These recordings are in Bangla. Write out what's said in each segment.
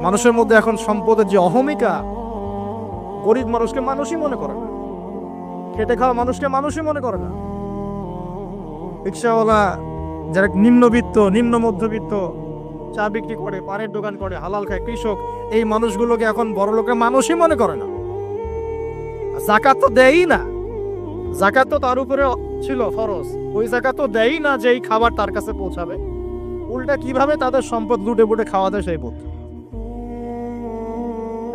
মানুষের মধ্যে এখন সম্পদের যে অহমিকা, গরিব মানুষকে মানুষই মনে করে না, খেটে খাওয়া মানুষকে মানুষই মনে করে না। রিক্সাওয়ালা, যারা নিম্নবিত্ত, নিম্ন মধ্যবিত্ত, চা বিক্রি করে, পানের দোকান করে, হালাল খায়, কৃষক, এই মানুষগুলোকে এখন বড় লোকের মানুষই মনে করে না। যাকাত তো দেয়ই না, যাকাত তো তার উপরে ছিল ফরজ, ওই যাকাত তো দেয়ই না যে এই খাবার তার কাছে পৌঁছাবে। উল্টা কিভাবে তাদের সম্পদ লুটে বুটে খাওয়া দেয় সেই বোধ।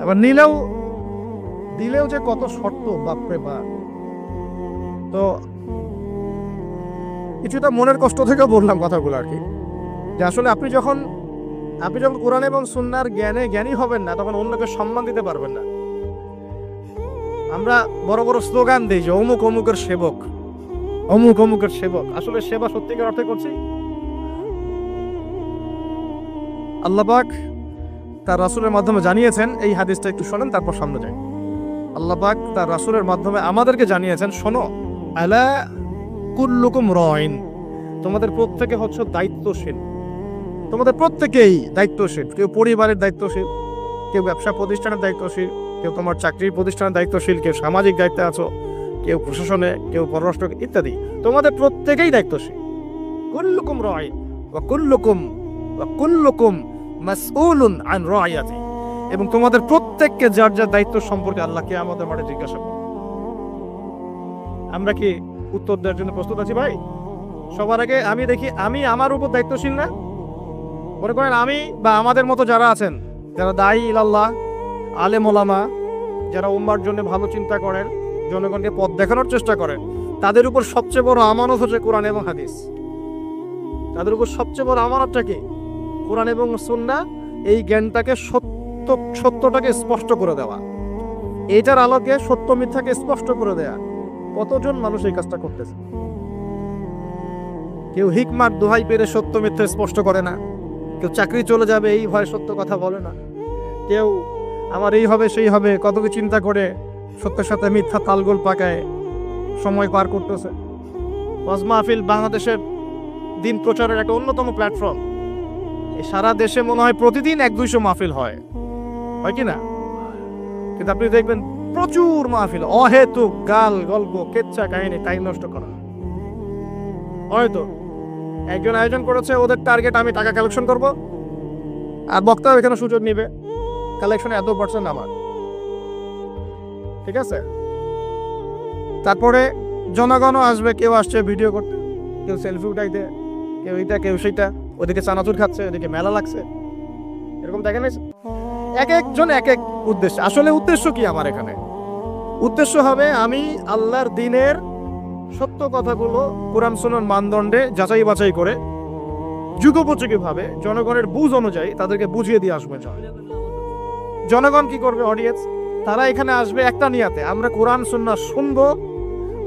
এবার দিলেও যে কত শর্ত, বাপরে বাপ। তো কিছুটা মনের কষ্ট থেকে বললাম কথাগুলো আর কি, যে আসলে আপনি যখন কোরআন এবং সুন্নাহর জ্ঞানী হবেন না, তখন অন্যকে সম্মান দিতে পারবেন না। আমরা বড় বড় স্লোগান দিই যে অমুক অমুকের সেবক, অমুক অমুকের সেবক। আসলে সেবা সত্যিকার অর্থে করছি? আল্লাহ পাক তার রাসূলের মাধ্যমে জানিয়েছেন, এই হাদিসটা একটু শোনেন তারপর সামনে যাই। আল্লাহ পাক তার রাসূলের মাধ্যমে আমাদেরকে জানিয়েছেন, শোনো, আলা কুল্লুকুম রাইন, তোমাদের প্রত্যেকে হচ্ছে দায়িত্বশীল। তোমাদের প্রত্যেকেই দায়িত্বশীল। কেউ পরিবারের দায়িত্বশীল, কেউ ব্যবসা প্রতিষ্ঠানের দায়িত্বশীল, কেউ তোমার চাকরির প্রতিষ্ঠানের দায়িত্বশীল, কেউ সামাজিক দায়িত্বে আছো, কেউ প্রশাসনে, কেউ পররাষ্ট্র ইত্যাদি। তোমাদের প্রত্যেকেই দায়িত্বশীল। কুল্লুকুম রাইন ওয়া কুল্লুকুম মাসউলুন আন রাইয়াতি, এবং তোমাদের প্রত্যেককে যার যার দায়িত্ব সম্পর্কে আল্লাহ কিয়ামতের মাঠে জিজ্ঞাসা করবে। আমরা কি উত্তর দেওয়ার জন্য প্রস্তুত আছি ভাই? সবার আগে আমি দেখি, আমি আমার উপর দায়িত্বশীল না? মনে করেন আমি বা আমাদের মতো যারা আছেন, যারা দায়ী ইলাল্লাহ, আলেম ওলামা, যারা উম্মার জন্য ভালো চিন্তা করেন, জনগণকে পথ দেখানোর চেষ্টা করেন, তাদের উপর সবচেয়ে বড় আমানত হচ্ছে কোরআন এবং হাদিস। তাদের উপর সবচেয়ে বড় আমানতটা কি? কোরআন এবং সুন্নাহ, এই জ্ঞানটাকে সত্যটাকে স্পষ্ট করে দেওয়া, এইটার আলোকে সত্য মিথ্যাকে স্পষ্ট করে দেয়া। কতজন মানুষ এই কাজটা করতেছে? কেউ হিকমার দোহাই পেরে সত্য মিথ্যা স্পষ্ট করে না, কেউ চাকরি চলে যাবে এই ভয়ে সত্য কথা বলে না, কেউ আমার এই হবে সেই হবে কত কি চিন্তা করে সত্যের সাথে মিথ্যা তালগোল পাকায় সময় পার করতেছে। ওয়াজ মাহফিল বাংলাদেশের দিন প্রচারের একটা অন্যতম প্ল্যাটফর্ম। সারা দেশে মনে হয় প্রতিদিন 100-200 মাহফিল হয় কি না? কিন্তু আপনি দেখবেন প্রচুর মাহফিল, অহেতুক গাল গল্প, কেচ্ছা কাহিনী, টাইম নষ্ট করা। হয়তো একজন আয়োজন করেছে, ওদের টার্গেট আমি টাকা কালেকশন করব, আর বক্তাও এখানে সুযোগ নিবে, কালেকশনে এত % আমার, ঠিক আছে? তারপরে জনগণও আসবে, কেউ আসছে ভিডিও করতে, কেউ সেলফি উঠাইতে, কেউ এটা কেউ সেইটা, ওদিকে চানাচুর খাচ্ছে, ওদিকে মেলা লাগছে, এরকম দেখেন। এক একজন এক এক উদ্দেশ্য। আসলে উদ্দেশ্য কি আমার এখানে? উদ্দেশ্য হবে আমি আল্লাহর দ্বীনের সত্য কথাগুলো কোরআন সুন্নাহর মানদণ্ডে যাচাই বাছাই করে যুগোপযোগী ভাবে জনগণের বুঝ অনুযায়ী তাদেরকে বুঝিয়ে দিয়ে আসবে। জনগণ কি করবে? অডিয়েন্স, তারা এখানে আসবে একটা নিয়াতে, আমরা কোরআন সুন্নাহ শুনবো,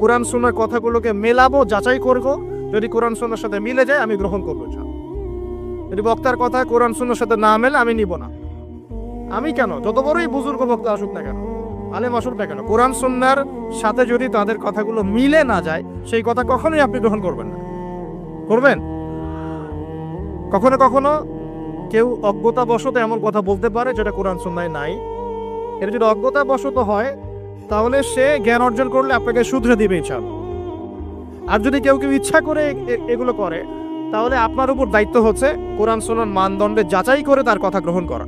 কোরআন সুন্নাহর কথাগুলোকে মেলাবো, যাচাই করব, যদি কোরআন সুন্নাহর সাথে মিলে যায় আমি গ্রহণ করবো, যদি বক্তার কথা কোরআন সুন্নাহর সাথে না মেলে আমি নিব না। আমি কেন, যত বড়ই বুজুর্গ বক্তা আসুক না কেন, আলেম আসুক না কেন, কোরআন সুন্নাহর সাথে যদি তাদের কথাগুলো মিলে না যায়, সেই কথা কখনোই আপনি গ্রহণ করবেন না। করবেন? কখনো কখনো কেউ অজ্ঞতাবশত এমন কথা বলতে পারে যেটা কোরআন সুন্নাহয় নাই। এটা যদি অজ্ঞতাবশত হয়, তাহলে সে জ্ঞান অর্জন করলে আপনাকে শুধরে দিবে ইনশাআল্লাহ। আর যদি কেউ ইচ্ছা করে এগুলো করে, তাহলে আপনার উপর দায়িত্ব হচ্ছে কোরআন সুন্নাহর মানদণ্ডে যাচাই করে তার কথা গ্রহণ করা।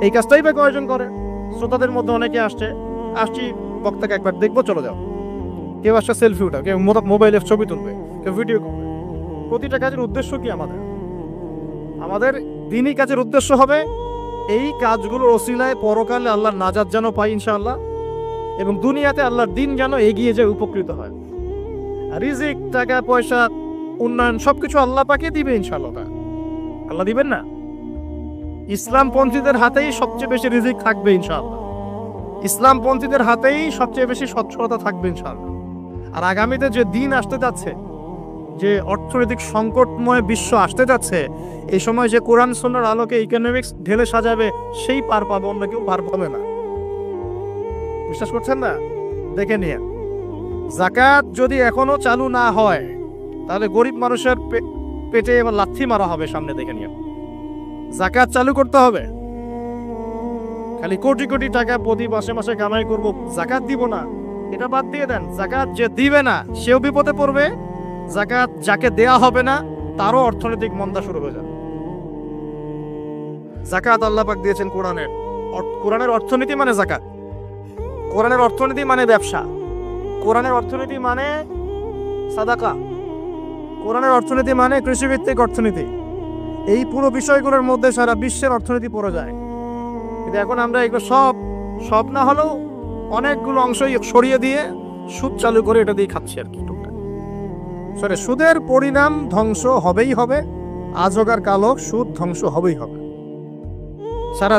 এই কাজটাই বা কয়জন করে? শ্রোতাদের মধ্যে অনেকে আসছি বক্তাকে একবার দেখবো, চলে যাও। কেউ আসছে সেলফি উঠাও, কেউ মোবাইলে ছবি তুলবে, কেউ ভিডিও করবে। প্রতিটা কাজের উদ্দেশ্য কি? আমাদের দ্বীনি কাজের উদ্দেশ্য হবে এই কাজগুলোর ওসিলায় পরকালে আল্লাহর নাজাত যেন পাই ইনশাআল্লাহ, এবং দুনিয়াতে আল্লাহর দ্বীন যেন এগিয়ে যায়, উপকৃত হয়। রিজিক, টাকা পয়সা, উন্নয়ন সবকিছু আল্লাহ পাকে দিবে ইনশাআল্লাহ। আল্লাহ দিবেন না? ইসলামপন্থীদের হাতেই সবচেয়ে বেশি রিজিক থাকবে ইনশাআল্লাহ। ইসলামপন্থীদের হাতেই সবচেয়ে বেশি সচ্ছলতা থাকবে ইনশাআল্লাহ। আর আগামীতে যে দিন আসতে যাচ্ছে, যে অর্থনৈতিক সংকটময় বিশ্ব আসতে যাচ্ছে, এই সময় যে কোরআন সুন্নাহর আলোকে ইকোনমিক্স ঢেলে সাজাবে, সেই পার পাবে, অন্য কেউ পার পাবে না। বিশ্বাস করছেন না? দেখে নিয়ে, যাকাত যদি এখনো চালু না হয়, তাহলে গরিব মানুষের পেটে এবার লাথি মারা হবে সামনে, দেখে নিয়ে। যাকাত চালু করতে হবে। খালি কোটি কোটি টাকা প্রতি মাসে মাসে কামাই করব, যাকাত দিব না, এটা বাদ দিয়ে দেন। যাকাত যে দিবে না সেও বিপদে পড়বে, যাকাত যাকে দেয়া হবে না তারও অর্থনৈতিক মন্দা শুরু হয়ে যাবে। যাকাত আল্লাহ পাক দিয়েছেন কোরআনের। কোরআনের অর্থনীতি মানে যাকাত, কোরআনের অর্থনীতি মানে ব্যবসা, কোরআনের অর্থনীতি মানে সাদাকা, কোরআনের অর্থনীতি মানে কৃষিভিত্তিক অর্থনীতি। এই পুরো বিষয়গুলোর মধ্যে সারা বিশ্বের অর্থনীতি পড়ে যায়। কিন্তু এখন আমরা এগুলো সব না হলেও অনেকগুলো অংশই সরিয়ে দিয়ে সুদ চালু করে এটা দিয়ে খাচ্ছি আর কি। সুদের পরিণাম ধ্বংস হবেই হবে, আজ হোক আর কাল হোক, সুদ ধ্বংস হবেই হবে। সারা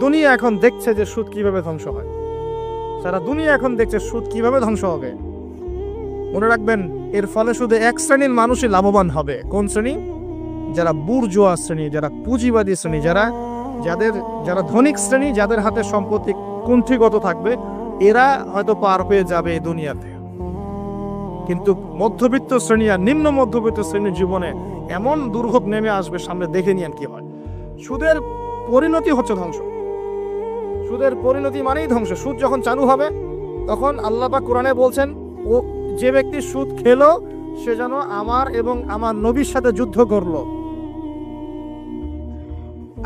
দুনিয়া এখন দেখছে যে সুদ কিভাবে ধ্বংস হয়, সারা দুনিয়া এখন দেখছে সুদ কিভাবে ধ্বংস হবে। মনে রাখবেন, এর ফলে শুধু এক শ্রেণীর মানুষই লাভবান হবে। কোন শ্রেণী? যারা বুর্জোয়া শ্রেণী, যারা পুঁজিবাদী শ্রেণী, যারা ধনিক শ্রেণী, যাদের হাতে সম্পত্তি কুণ্ঠিগত থাকবে, এরা হয়তো পার হয়ে যাবে এই দুনিয়াতে। কিন্তু মধ্যবিত্ত শ্রেণী আর নিম্ন মধ্যবিত্ত শ্রেণীর জীবনে এমন দুর্ভোগ নেমে আসবে সামনে, দেখে নিয়েন কি হয়। সুদের পরিণতি হচ্ছে ধ্বংস, সুদের পরিণতি মানেই ধ্বংস। সুদ যখন চালু হবে তখন আল্লাহ পাক কোরআনে বলছেন, ও যে ব্যক্তি সুদ খেলো সে যেন আমার এবং আমার নবীর সাথে যুদ্ধ করলো।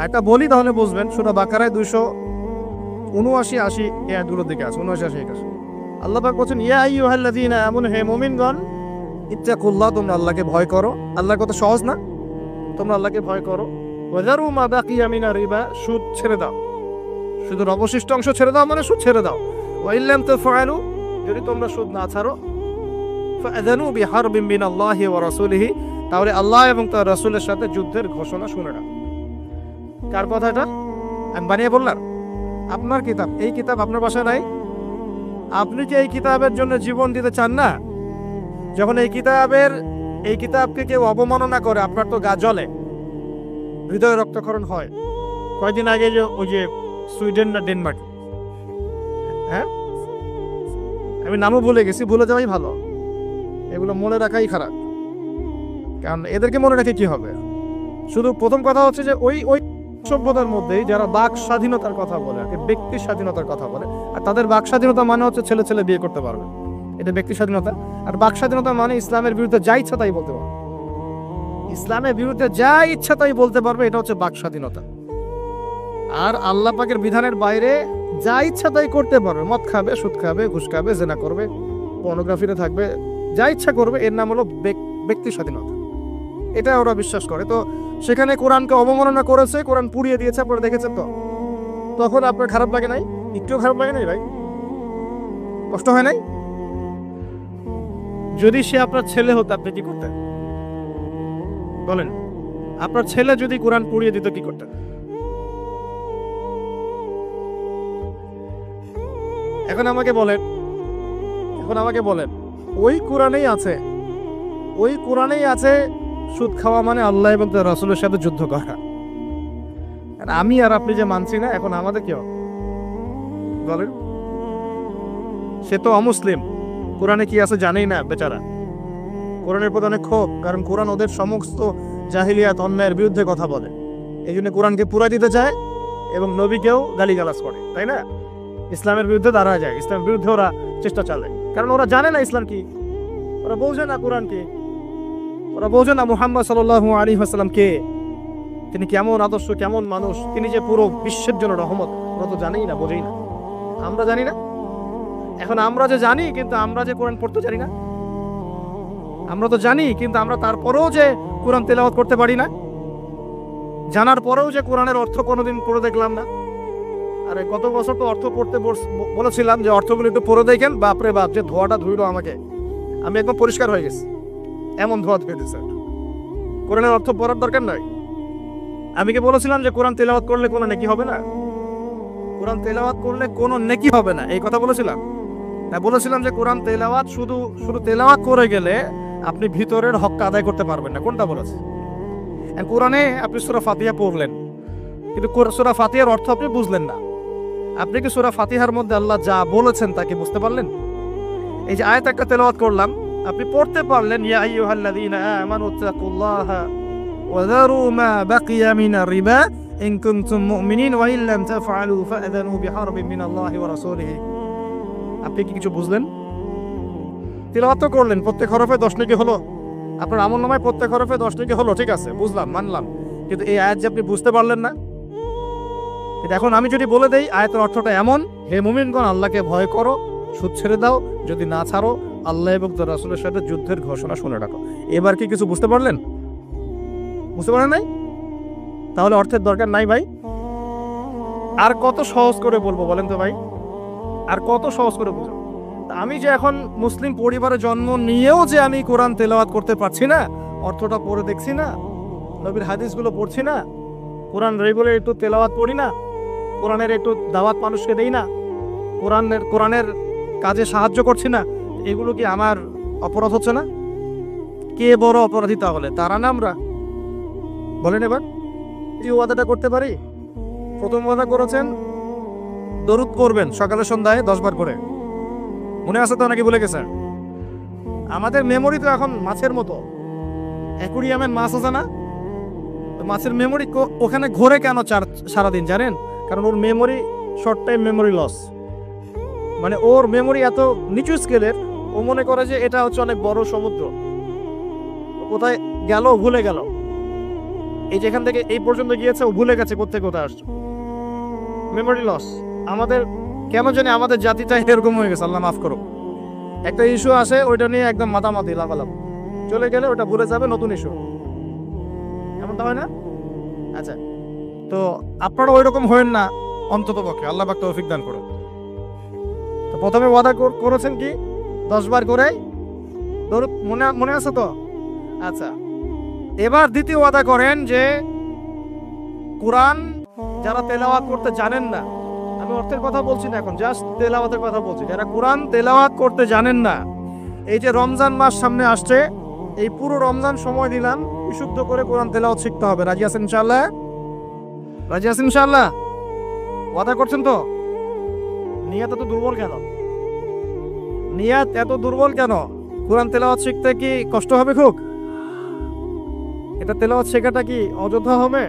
এটা বলি তাহলে বুঝবেন। সূরা বাকারায় 279-80 এই আয়াতগুলোর দিকে আছে, 79-80 আল্লাহ পাক বলছেন, ইয়া আইয়ুহাল্লাযীনা আমানু, হে মুমিনগণ, ইত্তাকুল্লাহ, তোমরা আল্লাহকে ভয় করো। আল্লাহর কথা সহজ না? তোমরা আল্লাহকে ভয় করো। ওয়াযারু মা বাকিয়া মিনার রিবা, সুদ ছেড়ে দাও, সুদের অবশিষ্ট অংশ ছেড়ে দাও, মানে সুদ ছেড়ে দাও। ওয়া ইল্লাম তাফআলু, যদি তোমরা সুদ না ছাড়ো, ফাআযানু বিহারবিন মিনাল্লাহি ওয়া রাসূলিহি, তাহলে আল্লাহ এবং তার রাসূলের সাথে যুদ্ধের ঘোষণা শুনে নাও। কার কথা এটা? আমি বানিয়ে বললাম? আপনার কিতাব, এই কিতাব আপনার বাসায় নাই? আপনি কি এই কিতাবের জন্য জীবন দিতে চান না? যখন এই কিতাবকে কেউ অবমাননা করে, আপনার তো গা জ্বলে, হৃদয় রক্তক্ষরণ হয়। কয়দিন আগে ওই যে সুইডেন না ডেনমার্ক, হ্যাঁ, আমি নামও ভুলে গেছি, ভুলে যাওয়াই ভালো, এগুলো মনে রাখাই খারাপ। কারণ এদেরকে মনে রেখে কি হবে? শুধু প্রথম কথা হচ্ছে যে ওই সভ্যতার মধ্যেই যারা বাক স্বাধীনতার কথা বলে, ব্যক্তি স্বাধীনতার কথা বলে, আর তাদের বাক স্বাধীনতা মানে হচ্ছে ছেলে ছেলে বিয়ে করতে পারবে, এটা ব্যক্তি স্বাধীনতা। আর বাক স্বাধীনতা মানে ইসলামের বিরুদ্ধে যা ইচ্ছা তাই বলতে পারবে, ইসলামের বিরুদ্ধে যা ইচ্ছা তাই বলতে পারবে, এটা হচ্ছে বাক স্বাধীনতা। আর আল্লাহ পাকের বিধানের বাইরে যা ইচ্ছা তাই করতে পারবে, মদ খাবে, সুদ খাবে, ঘুষ খাবে, জেনা করবে, পর্নোগ্রাফিতে থাকবে, যা ইচ্ছা করবে, এর নাম হলো ব্যক্তি স্বাধীনতা। এটা ওরা বিশ্বাস করে। তো সেখানে কোরআনকে অবমাননা করেছে, কোরআন পুড়িয়ে দিয়েছে, আপনারা দেখেছেন তো, তখন আপনার খারাপ লাগে নাই? একটু খারাপ লাগে নাই ভাই? কষ্ট হয় নাই? যদি সে আপনার ছেলে হতো, আপনি কি করতেন বলেন? আপনার ছেলে যদি কোরআন পুড়িয়ে দিত, কি করতেন? এখন আমাকে বলেন, ওই কোরআনেই আছে সুদ খাওয়া মানে আল্লাহ এবং তার রাসূলের সাথে যুদ্ধ করা। আমি আর আপনি যে মানছি না, এখন আমাদের কি হবে বলেন? সে তো অমুসলিম, কোরআনে কি আছে জানেই না বেচারা। কোরআনের প্রতি অনেক ক্ষোভ, কারণ কোরআন ওদের সমস্ত জাহিলিয়াত অন্যায়ের বিরুদ্ধে কথা বলে। এই জন্য কোরআনকে পুরা দিতে চায় এবং নবীকেও গালিগালাজ করে, তাই না? ইসলামের বিরুদ্ধে দাঁড়া যায়, ইসলামের বিরুদ্ধে ওরা চেষ্টা চালায়, কারণ ওরা জানে না ইসলাম কি, ওরা বোঝে না কোরআন কি, ওরা বোঝে না মুহাম্মদ সাল্লাল্লাহু আলাইহি ওয়াসাল্লাম কে, তিনি কেমন আদর্শ, কেমন মানুষ, তিনি যে পুরো বিশ্বের জন্য রহমত, ওরা তো জানেই না, বোঝেই না। আমরা জানি না? এখন আমরা যে জানি, কিন্তু আমরা যে কোরআন পড়তে জানি না। আমরা তো জানি, কিন্তু আমরা তারপরেও যে কোরআন তেলাওয়াত করতে পারি না, জানার পরেও যে কোরআনের অর্থ কোনোদিন পড়ে দেখলাম না। আরে গত বছর তো অর্থ পড়তে বলেছিলাম যে অর্থগুলো একটু পড়ে দেখেন, বাপরে বাপ, যে ধোয়াটা ধুইলো আমাকে, আমি একদম পরিষ্কার হয়ে গেছি, এমন ধোয়া ধুয়ে দিচ্ছে। কোরআনের অর্থ পড়ার দরকার নয়। আমি কি বলেছিলাম যে কোরআন তেলাওয়াত করলে কোনো নেকি হবে না? কোরআন তেলাওয়াত করলে কোনো নেকি হবে না, এই কথা বলেছিলাম না? বলেছিলাম যে কোরআন তেলাওয়াত শুধু তেলাওয়াত করে গেলে আপনি ভিতরের হক আদায় করতে পারবেন না। কোনটা বলেছে? কোরআনে আপনি সূরা ফাতিহা পড়লেন, কিন্তু সূরা ফাতিহার অর্থ আপনি বুঝলেন না। আপনি কি সূরা ফাতিহার মধ্যে আল্লাহ যা বলেছেন তাকে বুঝতে পারলেন? এই যে আয়াত একটা তেলাওয়াত করলাম, আপনি পড়তে পারলেন, ইয়া আইয়ুহাল্লাযীনা আমানু তাকুল্লাহা وذروا ما بقي من الربا إن كنتم مؤمنين وإن لم تفعلوا فأذنوا بحرب من الله ورسوله. আপনি কি কিছু বুঝলেন? তিলাওয়াত তো করলেন, প্রত্যেক হরফে 10 নেকি হলো, আপনার আমলনামায় প্রত্যেক হরফে 10 নেকি হলো, ঠিক আছে, বুঝলাম, মানলাম, কিন্তু এই আয়াত যে আপনি বুঝতে পারলেন না। এখন আমি যদি বলে দেই আয়াতের অর্থটা এমন, হে মুমিনগণ আল্লাহকে ভয় করো, সুদ ছেড়ে দাও, যদি না ছাড়ো আল্লাহ এবং তার রাসূলের সাথে যুদ্ধের ঘোষণা শুনে রাখো, এবার কি কিছু বুঝতে পারলেন? বুঝতে পারেন নাই? তাহলে অর্থের দরকার নাই ভাই। আর কত সহজ করে বলবো বলেন তো ভাই, আর কত সহজ করে বুঝবো? আমি যে এখন মুসলিম পরিবারে জন্ম নিয়েও যে আমি কোরআন তেলাওয়াত করতে পারছি না, অর্থটা পড়ে দেখছি না, নবীর হাদিসগুলো পড়ছি না, কোরআন রেগুলার একটু তেলাওয়াত পড়ি না, কোরআনের একটু দাওয়াত মানুষকে দেই না, কোরআনের কাজে সাহায্য করছি না, এগুলো কি আমার অপরাধ হচ্ছে না? কে বড় অপরাধী তাহলে, তারা না আমরা? বলেন এবার, এই ওয়াদাটা করতে পারি? প্রথম ওয়াদা করেছেন দরুদ পড়বেন সকালে সন্ধ্যায় 10 বার করে, মনে আছে তো নাকি ভুলে গেছেন? আমাদের মেমোরি তো এখন মাছের মতো, অ্যাকুরিয়ামের মাছ আছে না, মাছের মেমোরি ওখানে ঘোরে কেন সারাদিন জানেন? কারণ ওর memory short time memory loss, মানে ওর মেমোরি এত নিচু স্কেলের, ও মনে করে যে এটা হচ্ছে অনেক বড় সমুদ্র, কোথায় গেল ভুলে গেল, এই যেখান থেকে এই পর্যন্ত গিয়েছে ও ভুলে গেছে কোথায় আসছে, মেমোরি লস। আমাদের কেন জানি আমাদের জাতিটা এরকম হয়ে গেছে, আল্লাহ মাফ করো। একটা ইস্যু আসে, ওইটা নিয়ে একদম মাতামাতি লাগালাম, চলে গেলে ওটা ভুলে যাবে, নতুন ইস্যু, এমনটা হয় না? আচ্ছা, তো আপনারা ওই রকম হয়েন না অন্তত পক্ষে, আল্লাহ পাক তৌফিক দান করুন। তো প্রথমে ওয়াদা করেছেন কি 10 বার করে দরুদ, মনে আছে তো? আচ্ছা, এবার দ্বিতীয় ওয়াদা করেন যে কোরআন যারা তেলাওয়াত করতে জানেন না, আমি অর্থের কথা বলছি না এখন, জাস্ট তেলাওয়াতের কথা বলছি, যারা কোরআন তেলাওয়াত করতে জানেন না, এই যে রমজান মাস সামনে আসছে, এই পুরো রমজান সময় দিলাম বিশুদ্ধ করে কোরআন তেলাওয়াত শিখতে হবে। রাজি আছেন ইনশাআল্লাহ? রাজি আছেন ইনশাআল্লাহ? ওয়াদা করছেন তো? নিয়ত এত দুর্বল কেন? নিয়ত এত দুর্বল কেন? কোরআন তেলাওয়াত শিখতে কি কষ্ট হবে খুব? এটা তেলাওয়াত শেখাটা কি অযথা হবে?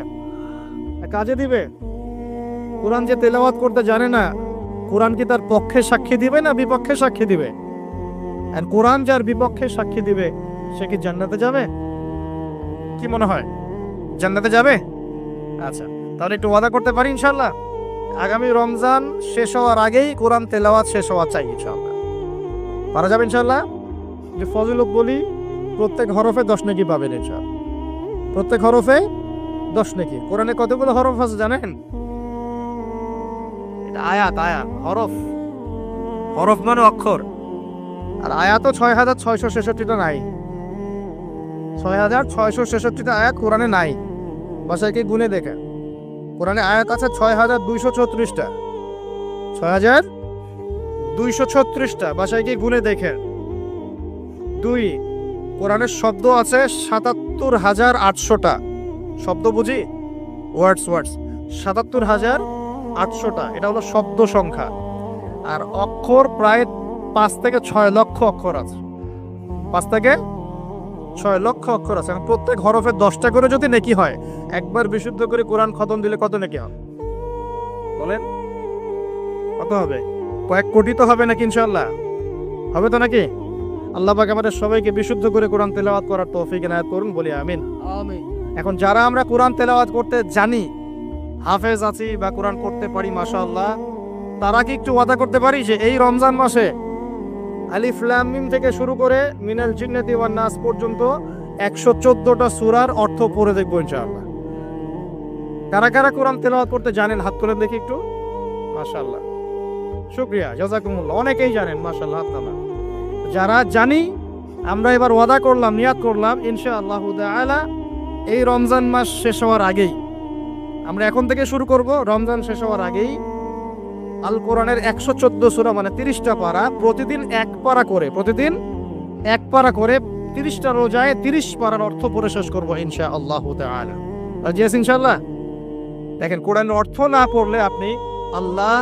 কাজে দিবে? কোরআন যে তেলাওয়াত করতে জানে না, কোরআন কি তার পক্ষে সাক্ষী দিবে না বিপক্ষে সাক্ষী দিবে? আর কোরআন যার বিপক্ষে সাক্ষী দিবে সে কি জান্নাতে যাবে? কি মনে হয়, জান্নাতে যাবে? আচ্ছা, তাহলে একটু ওয়াদা করতে পারি ইনশাআল্লাহ, আগামী রমজান শেষ হওয়ার আগেই কোরআন তেলাওয়াত শেষ হওয়া চাই ইনশাআল্লাহ। পারা যাবে ইনশাআল্লাহ? যে ফজিলত বলি, প্রত্যেক হরফে 10 নেকি পাবেন ইনশাআল্লাহ, প্রত্যেক হরফে 10 নেকি। কোরআনে কতগুলো হরফ আছে জানেন? এটা আয়াত, হরফ মানে অক্ষর, আর আয়াতও 6666টা নাই, 6666টা আয়াত কোরআনে নাই, বাসায় কি গুনে দেখে, কোরআনে আয়াত আছে 6234টা, 6236টা, বাসায় কি গুনে দেখে। 2, কোরআনের শব্দ আছে 77,800টা, শব্দ বুঝি, ওয়ার্ডস 77,800টা, এটা হলো শব্দ সংখ্যা। আর অক্ষর প্রায় 5 থেকে 6 লক্ষ অক্ষর আছে, 5 থেকে 6 লক্ষ অক্ষর আছে। প্রত্যেক হরফে 10টা করে যদি নেকি হয়, একবার বিশুদ্ধ করে কোরআন খতম দিলে কত নেকি হবে বলেন? কত হবে? কয়েক কোটি তো হবে নাকি ইনশাআল্লাহ? হবে তো নাকি? আল্লাহ পাক আমাদের সবাইকে বিশুদ্ধ করে কোরআন তেলাওয়াত করার তৌফিক এনায়েত করুন, বলি আমিন। আমিন। এখন যারা আমরা কোরআন তেলাওয়াত করতে জানি, হাফেজ আছি বা কোরআন করতে পারি মাশাআল্লাহ, তারা কি একটু ওয়াদা করতে পারি যে এই রমজান মাসে আলিফ লাম মিম থেকে শুরু করে মিনাল জিন্নাতি ওয়ান নাস পর্যন্ত 114টা সূরার অর্থ পড়ে দেখবো ইনশাআল্লাহ? কারা কারা কোরআন তেলাওয়াত করতে জানেন হাত তুলে দেখি একটু, মাশাআল্লাহ, শুকরিয়া, জাযাকুমুল্লাহ, অনেকেই জানেন মাশাআল্লাহ, হাত নামান। যারা জানি, আমরা এবার ওয়াদা করলাম, নিয়াত করলাম ইনশাআল্লাহ তাআলা এই রমজান মাস শেষ হওয়ার আগেই, আমরা এখন থেকে শুরু করব, রমজান শেষ হওয়ার আগেই আল কোরআনের 114 সূরা মানে 30টা পারা, প্রতিদিন 1 পারা করে, প্রতিদিন 1 পারা করে 30টা রোজায় 30 পারার অর্থ পড়ে শেষ করবো ইনশাআল্লাহ তাআলা। রাজি আছেন ইনশাআল্লাহ? দেখেন, কোরআনের অর্থ না পড়লে আপনি আল্লাহ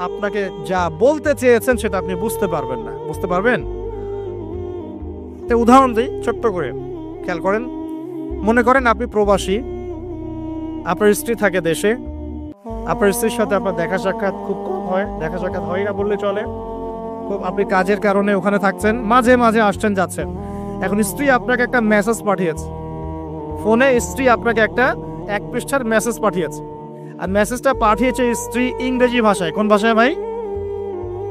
আপনাকে যা বলতে চেয়েছেন সেটা আপনি বুঝতে পারবেন না। বুঝতে পারবেন? উদাহরণ দিই ছোট্ট করে, খেয়াল করেন। মনে করেন আপনি প্রবাসী, আপনার স্ত্রী থাকে দেশে, আপনার স্ত্রীর সাথে আপনার দেখা সাক্ষাৎ খুব কম হয়, দেখা সাক্ষাৎ হয় না বললে চলে। খুব আপনি কাজের কারণে ওখানে থাকছেন, মাঝে মাঝে আসছেন যাচ্ছেন। এখন স্ত্রী আপনাকে একটা মেসেজ পাঠিয়েছে ফোনে, স্ত্রী আপনাকে একটা 1 পৃষ্ঠার মেসেজ পাঠিয়েছে, আর মেসেজটা পাঠিয়েছে স্ত্রী ইংরেজি ভাষায়। কোন ভাষায় ভাই?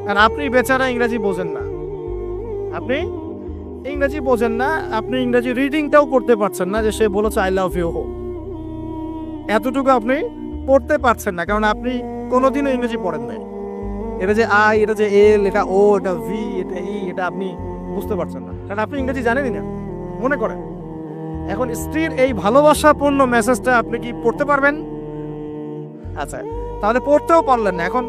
আর আপনি বেচারা ইংরেজি বোঝেন না, আপনি ইংরেজি বোঝেন না, আপনি ইংরেজি রিডিংটাও করতে পারছেন না যে সে বলেছে আই লাভ ইউ, এতটুকু আপনি পড়তে পারছেন না, কারণ আপনি কোনোদিনও ইংরেজি পড়েন নাই। এটা যে আই, এটা যে এল, এটা ও, এটা ভি, এটা ই, এটা আপনি বুঝতে পারছেন না, কারণ আপনি ইংরেজি জানেনই না। মনে করেন এখন স্ত্রীর এই ভালোবাসাপূর্ণ মেসেজটা আপনি কি পড়তে পারবেন? আচ্ছা, তাহলে পড়তেও পারলেন না। এখন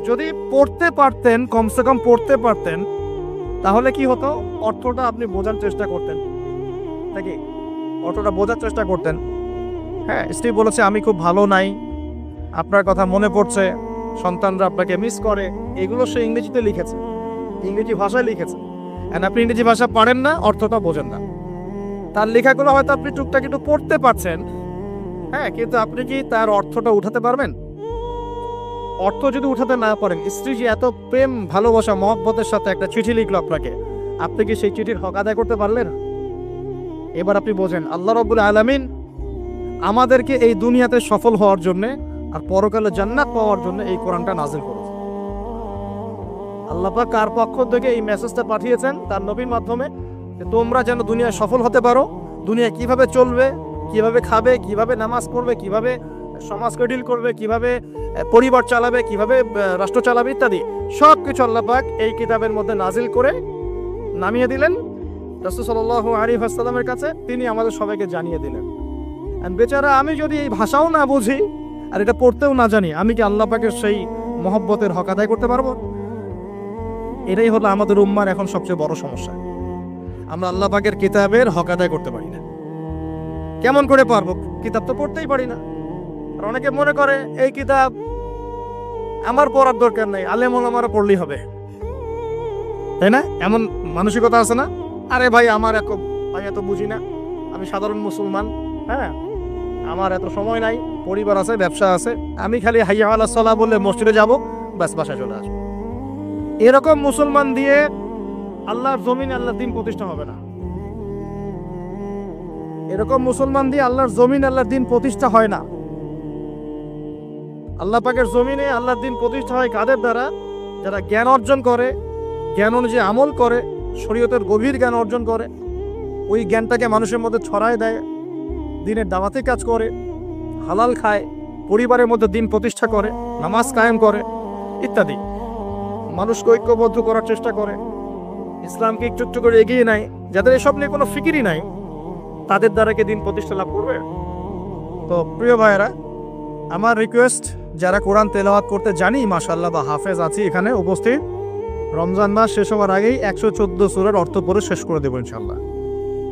যদি পড়তে পারতেন, কমসে কম পড়তে পারতেন, তাহলে কি হতো? অর্থটা আপনি বোঝার চেষ্টা করতেন নাকি? অর্থটা বোঝার চেষ্টা করতেন। হ্যাঁ, স্ত্রী বলেছে আমি খুব ভালো নাই, আপনার কথা মনে পড়ছে, সন্তানরা আপনাকে মিস করে, এগুলো সে ইংরেজিতে লিখেছে, ইংরেজি ভাষায় লিখেছে। আর আপনি ইংরেজি ভাষা পারেন না, অর্থটা বোঝেন না। তার লেখাগুলো হয়তো আপনি টুকটাক একটু পড়তে পারছেন, হ্যাঁ, কিন্তু আপনি কি তার অর্থটা উঠাতে পারবেন? অর্থ যদি উঠাতে না পারেন, স্ত্রী যে এত প্রেম ভালোবাসা মহব্বতের সাথে একটা চিঠি লিখলো আপনাকে, আপনি কি সেই চিঠির হক আদায় করতে পারলেন? এবার আপনি বোঝেন আল্লাহ রাব্বুল আলামিন আমাদেরকে এই দুনিয়াতে সফল হওয়ার জন্য আর পরকালে জান্নাত পাওয়ার জন্য এই কোরআনটা নাযিল করেছেন। আল্লাহ পাক কার পক্ষ থেকে এই মেসেজটা পাঠিয়েছেন? তার নবীর মাধ্যমে, যে তোমরা যেন দুনিয়ায় সফল হতে পারো, দুনিয়ায় কিভাবে চলবে, কিভাবে খাবে, কিভাবে নামাজ পড়বে, কিভাবে সমাজকে ডিল করবে, কিভাবে পরিবার চালাবে, কিভাবে রাষ্ট্র চালাবে ইত্যাদি সব কিছু আল্লাহ পাক এই কিতাবের মধ্যে নাজিল করে নামিয়ে দিলেন রাসূল সাল্লাল্লাহু আলাইহি ওয়াসাল্লামের কাছে, তিনি আমাদের সবাইকে জানিয়ে দিলেন। আর বেচারা আমি যদি এই ভাষাও না বুঝি আর এটা পড়তেও না জানি, আমি কি আল্লাহ পাকের সেই মহব্বতের হক আদায় করতে পারবো? এটাই হলো আমাদের উম্মার এখন সবচেয়ে বড় সমস্যা। আমরা আল্লাহ পাকের কিতাবের হক আদায় করতে পারি না। কেমন করে পারবো? কিতাব তো পড়তেই পারি না। আর অনেকে মনে করে এই কিতাব আমার পড়ার দরকার নেই, আলেম ওলামারা পড়লেই হবে, তাই না? এমন মানসিকতা আছে না? আরে ভাই আমার এত বুঝি না, আমি সাধারণ মুসলমান, হ্যাঁ, আমার এত সময় নাই, পরিবার আছে, ব্যবসা আছে, আমি খালি হাইয়া আলাস সালাহ বললে মসজিদে যাব, ব্যাস বাসায় চলে আসবো। এরকম মুসলমান দিয়ে আল্লাহর জমিনে আল্লাহর দ্বীন প্রতিষ্ঠা হবে না। এরকম মুসলমান দিয়ে আল্লাহর জমিনে আল্লাহর দ্বীন প্রতিষ্ঠা হয় না। আল্লাহ পাকের জমিনে আল্লাহর দ্বীন প্রতিষ্ঠা হয় কাদের দ্বারা? যারা জ্ঞান অর্জন করে, জ্ঞান অনুযায়ী আমল করে, শরীয়তের গভীর জ্ঞান অর্জন করে, ওই জ্ঞানটাকে মানুষের মধ্যে ছড়ায় দেয়, দ্বীনের দাওয়াতি কাজ করে, হালাল খায়, পরিবারের মধ্যে দ্বীন প্রতিষ্ঠা করে, নামাজ কায়েম করে ইত্যাদি, মানুষকে ঐক্যবদ্ধ করার চেষ্টা করে, ইসলামকে একটু একটু করে এগিয়ে নেয়। যাদের এসব নিয়ে কোনো ফিকিরই নাই, তাদের দ্বারা কি দ্বীন প্রতিষ্ঠা লাভ করবে? তো প্রিয় ভাইয়েরা, আমার রিকোয়েস্ট, যারা কোরআন তেলাওয়াত করতে জানি মাশাআল্লাহ বা হাফেজ আছি এখানে উপস্থিত, রমজান মাস শেষ হওয়ার আগেই 114 সূরার অর্থ পড়ে শেষ করে দেবো ইনশাআল্লাহ।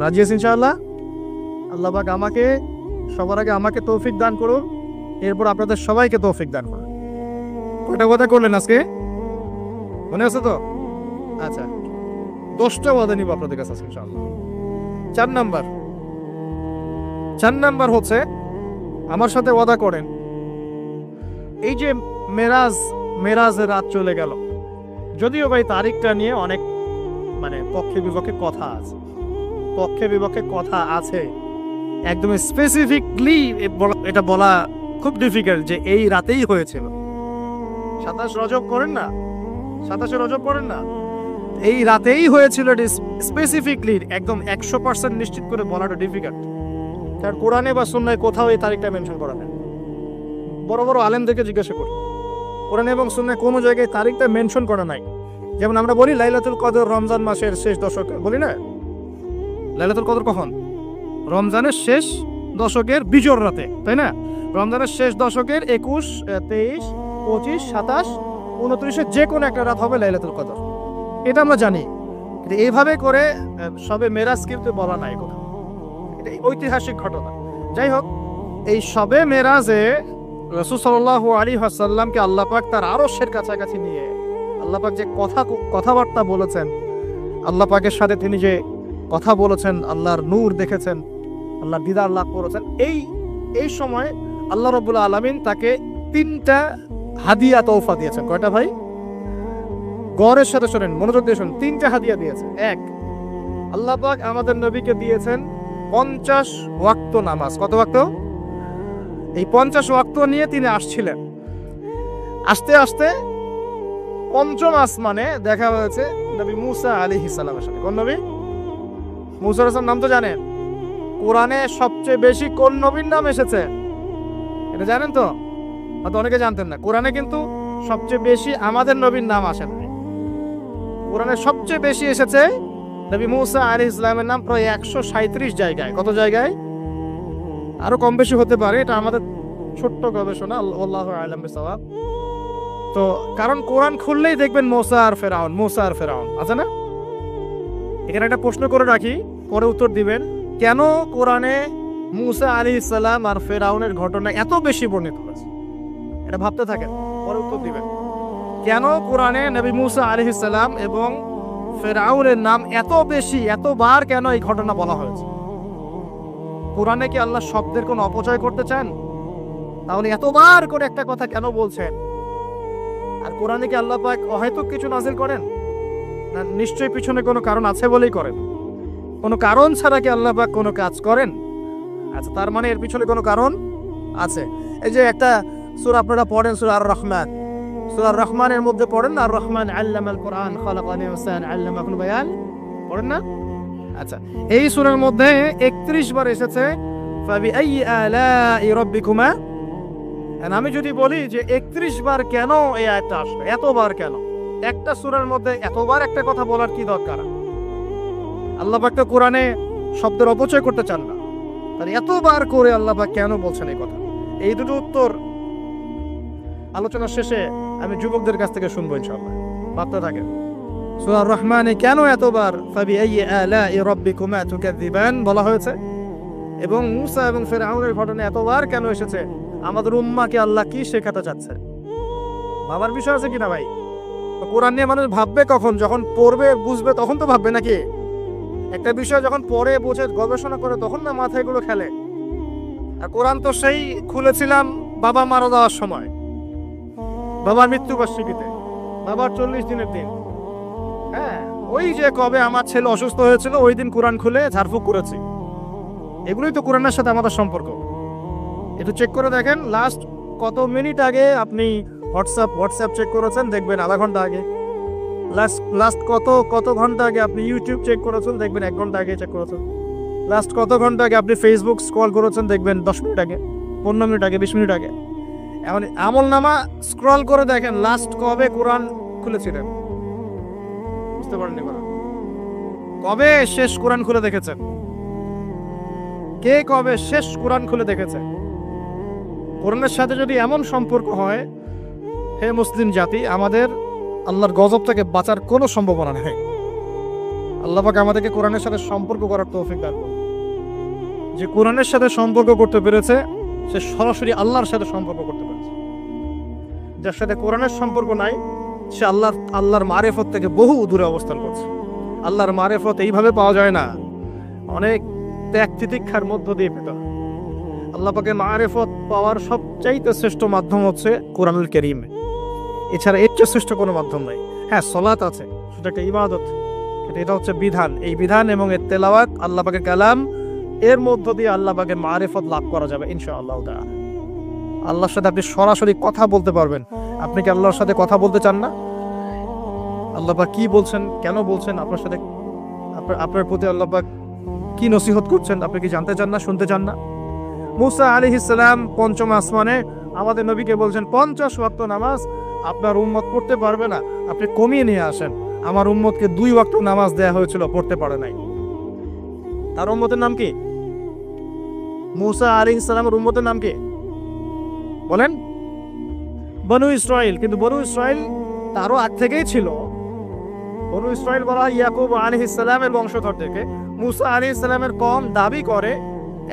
রাজি আছেন ইনশাআল্লাহ? আল্লাহ পাক আমাকে সবার আগে আমাকে তৌফিক দান করুন, এরপর আপনাদের সবাইকে তৌফিক দান করুন। কয়টা কথা করলেন আজকে? মনে আছে তো? আচ্ছা, 10টা ওয়াদা নিব আপনাদের কাছে ইনশাআল্লাহ। 4 নাম্বার হচ্ছে, আমার সাথে ওয়াদা করেন, এই যে মেরাজের রাত চলে গেল, যদিও ভাই তারিখটা নিয়ে অনেক পক্ষে বিপক্ষে কথা আছে, একদম স্পেসিফিকলি এটা বলা খুব ডিফিকাল্ট যে এই রাতেই হয়েছিল। 27 রজব করেন না, 27 রজব পড়েন না, এই রাতেই হয়েছিল, স্পেসিফিকলি একদম 100% নিশ্চিত করে বলাটা ডিফিকাল্ট। কারণ কোরআনে বা সুন্নায় কোথাও এই তারিখটা মেনশন করা নেই। বড় বড় আলেমদেরকে জিজ্ঞাসা করি, কোরআনে এবং সুন্নায় কোনো জায়গায় তারিখটা মেনশন করা নাই। যেমন আমরা বলি লাইলাতুল কদর রমজান মাসের শেষ দশকে, বলি না লাইলাতুল কদর কখন? রমজানের শেষ দশকের বিজোর রাতে, তাই না? রমজানের শেষ দশকের 21, 23, 25, 27, 29 যে কোনো একটা রাত হবে লাইলাতুল কদর, এটা আমরা জানি। কিন্তু এইভাবে করে সবে মেরাজ কিন্তু বলা নাই কোথাও, এটা ঐতিহাসিক ঘটনা। যাই হোক, এই সবে মেরাজে রাসূল সাল্লাল্লাহু আলাইহি ওয়াসাল্লামকে আল্লাহ পাক তার আরশের কাছাকাছি নিয়ে আল্লাহ পাক যে কথাবার্তা বলেছেন, আল্লাহ পাকের সাথে তিনি যে কথা বলেছেন, আল্লাহর নূর দেখেছেন, আল্লাহ দিদার লাভ করেছেন। এই সময় আল্লাহ রাব্বুল আলামিন তাকে 3টা হাদিয়া তৌফা দিয়েছেন। কয়টা ভাই? গৌরের সাথে শোনেন, মনোযোগ দিয়ে শোনেন। 3টা হাদিয়া দিয়েছেন। এক, আল্লাহ পাক আমাদের নবীকে দিয়েছেন 50 ওয়াক্ত নামাজ। কত ওয়াক্ত? এই 50 ওয়াক্ত নিয়ে তিনি আসছিলেন। আস্তে আস্তে পঞ্চম আসমানে দেখা হয়েছে নবী মুসা আলাইহিস সালামের সাথে। কোন নবী? মুসা আলাইহিস সালাম নাম তো জানেন। কোরআনে সবচেয়ে বেশি কোন নবীর নাম এসেছে এটা জানেন তো? হয়তো অনেকে জানতেন না। কোরআনে কিন্তু সবচেয়ে বেশি আমাদের নবীর নাম আসে না। কোরআনে সবচেয়ে বেশি এসেছে নবী মুসা আলাইহিস সালামের নাম, প্রায় 137 জায়গায়। কত জায়গায়? আরো কম বেশি হতে পারে, এটা আমাদের ছোট্ট গবেষণা, আল্লাহু আ'লাম বিসওয়াব। তো কারণ কোরআন খুললেই দেখবেন মুসা আর ফেরাউন আছে না? এখানে একটা প্রশ্ন করে রাখি, পরে উত্তর দিবেন। কেন কোরআনে মুসা আলাইহিস সালাম আর ফেরাউনের ঘটনা এত বেশি বর্ণিত হয়েছে? এটা ভাবতে থাকেন, পরে উত্তর দিবেন। কেন কোরআনে নবী মুসা আলাইহিস সালাম এবং ফেরাউনের নাম এত বেশি, এতবার কেন এই ঘটনা বলা হয়েছে? কোরআনে কি আল্লাহ শব্দের কোনো অপচয় করতে চান? তাহলে এতবার করে একটা কথা কেন বলছেন? আর কোরআনে কি আল্লাহ পাক অহেতুক কিছু নাযিল করেন না? নিশ্চয়ই পিছনে কোনো কারণ আছে বলেই করেন। কোনো কারণ ছাড়া কি আল্লাহ পাক কোনো কাজ করেন? আচ্ছা, তার মানে এর পিছনে কোনো কারণ আছে। এই যে একটা সূরা আপনারা পড়েন, সূরা আর-রহমান। সূরা আর-রহমানের মধ্যে পড়েন না, আর-রহমান আল্লামাল কোরআন খালাকাল ইনসান আল্লামাহুল বায়ান, পড়েন না? আচ্ছা, এই সূরার মধ্যে 31 বার এসেছে ফাবিআইয়ি আলাই রাব্বিকুমা। আমি যদি বলি যে 31 বার কেন এই আয়াতটা আসলো, এতবার কেন? একটা সূরার মধ্যে এতবার একটা কথা বলার কি দরকার? আল্লাহ পাক তো কোরআনে শব্দের অপচয় করতে চান না, তাহলে এতবার করে আল্লাহ পাক কেন বলছেন এই কথা? এই দুটো উত্তর আলোচনার শেষে আমি যুবকদের কাছ থেকে শুনবো ইনশাআল্লাহ। ভাবতে থাকেন, সূরা আর-রহমানে কেন এতবার ফাবিআইয়ি আলাই রাব্বিকুমা তুকাযযিবান বলা হয়েছে, এবং মুসা এবং ফিরআউনের ঘটনা এতবার কেন এসেছে? আমাদের উম্মাহকে আল্লাহ কি শেখাতে চাচ্ছে? ভাবার বিষয় আছে কিনা ভাই? কোরআন নিয়ে মানুষ ভাববে কখন? যখন পড়বে, বুঝবে, তখন তো ভাববে নাকি? একটা বিষয় যখন পড়ে বুঝে গবেষণা করে তখন না মাথায় গুলো খেলে। আর কোরআন তো সেই খুলেছিলাম বাবা মারা যাওয়ার সময়, বাবার মৃত্যুবার্ষিকীতে, বাবার 40 দিনের দিন। হ্যাঁ, ওই যে কবে আমার ছেলে অসুস্থ হয়েছিল ওই দিন কোরআন খুলে ঝাড়ফুঁক করেছি। এগুলোই তো কোরআনের সাথে আমাদের সম্পর্ক। একটু চেক করে দেখেন, লাস্ট কত মিনিট আগে আপনি হোয়াটসঅ্যাপ চেক করেছেন, দেখবেন আধা ঘন্টা আগে। লাস্ট কত ঘন্টা আগে আপনি ইউটিউব চেক করেছেন, দেখবেন 1 ঘন্টা আগে চেক করেছেন। লাস্ট কত ঘন্টা আগে আপনি ফেসবুক স্ক্রল করেছেন, দেখবেন 10 মিনিট আগে, 15 মিনিট আগে, 20 মিনিট আগে। এমন আমল নামা স্ক্রল করে দেখেন লাস্ট কবে কোরআন খুলেছিলেন। বুঝতে পারেননি কোরআন কবে শেষ কোরআন খুলে দেখেছেন? কে কবে শেষ কোরআন খুলে দেখেছে? কোরআনের সাথে যদি এমন সম্পর্ক হয়, হে মুসলিম জাতি, আমাদের আল্লাহর গজব থেকে বাঁচার কোনো সম্ভাবনা নেই। আল্লাহ পাক আমাদেরকে কোরআনের সাথে সম্পর্ক করার তৌফিক দান করুন। যে কোরআনের সাথে সম্পর্ক করতে পেরেছে সে সরাসরি আল্লাহর সাথে সম্পর্ক করতে পেরেছে। যার সাথে কোরআনের সম্পর্ক নাই সে আল্লাহর মারেফত থেকে বহু দূরে অবস্থান করছে। আল্লাহর মারেফত এইভাবে পাওয়া যায় না, অনেক ত্যাগ তিতিক্ষার মধ্য দিয়ে পেতে হয়। আল্লাহ পাকের মারেফত পাওয়ার সবচাইতে শ্রেষ্ঠ মাধ্যম হচ্ছে কোরআনুল কারীম। এছাড়া এর চেয়ে শ্রেষ্ঠ কোনো মাধ্যম নাই। হ্যাঁ, সালাত আছে, সেটা একটা ইবাদত, এটা হচ্ছে বিধান। এই বিধান এবং এর তেলাওয়াত, আল্লাহ পাকের কালাম, এর মধ্য দিয়ে আল্লাহ পাকের মারেফত লাভ করা যাবে ইনশাআল্লাহ তাআলা। আল্লাহর সাথে আপনি সরাসরি কথা বলতে পারবেন। আপনি কি আল্লাহর সাথে কথা বলতে চান না? আল্লাহ পাক কি বলছেন, কেন বলছেন, আপনার সাথে আপনার প্রতি আল্লাহ পাক কি নসিহত করছেন, আপনি কি জানতে চান না, শুনতে চান না? মুসা আলাইহিস সালাম পঞ্চম আসমানে আমাদের নবীকে বলছেন 50 ওয়াক্ত নামাজ আপনার উম্মত পড়তে পারবে না, আপনি কমিয়ে নিয়ে আসেন। আমার উম্মতকে 2 ওয়াক্ত নামাজ দেয়া হয়েছিল, পড়তে পারে নাই। তার উম্মতের নাম কি? মুসা আলাইহিস সালামের উম্মতের নাম কি বলেন? বনু ইসরাইল। কিন্তু বনু ইসরাইল তারও আগ থেকেই ছিল। বনু ইসরাইল বলা হয় ইয়াকুব আলাইহিস সালামের বংশধর থেকে। মুসা আলাইহিস সালামের কওম দাবি করে,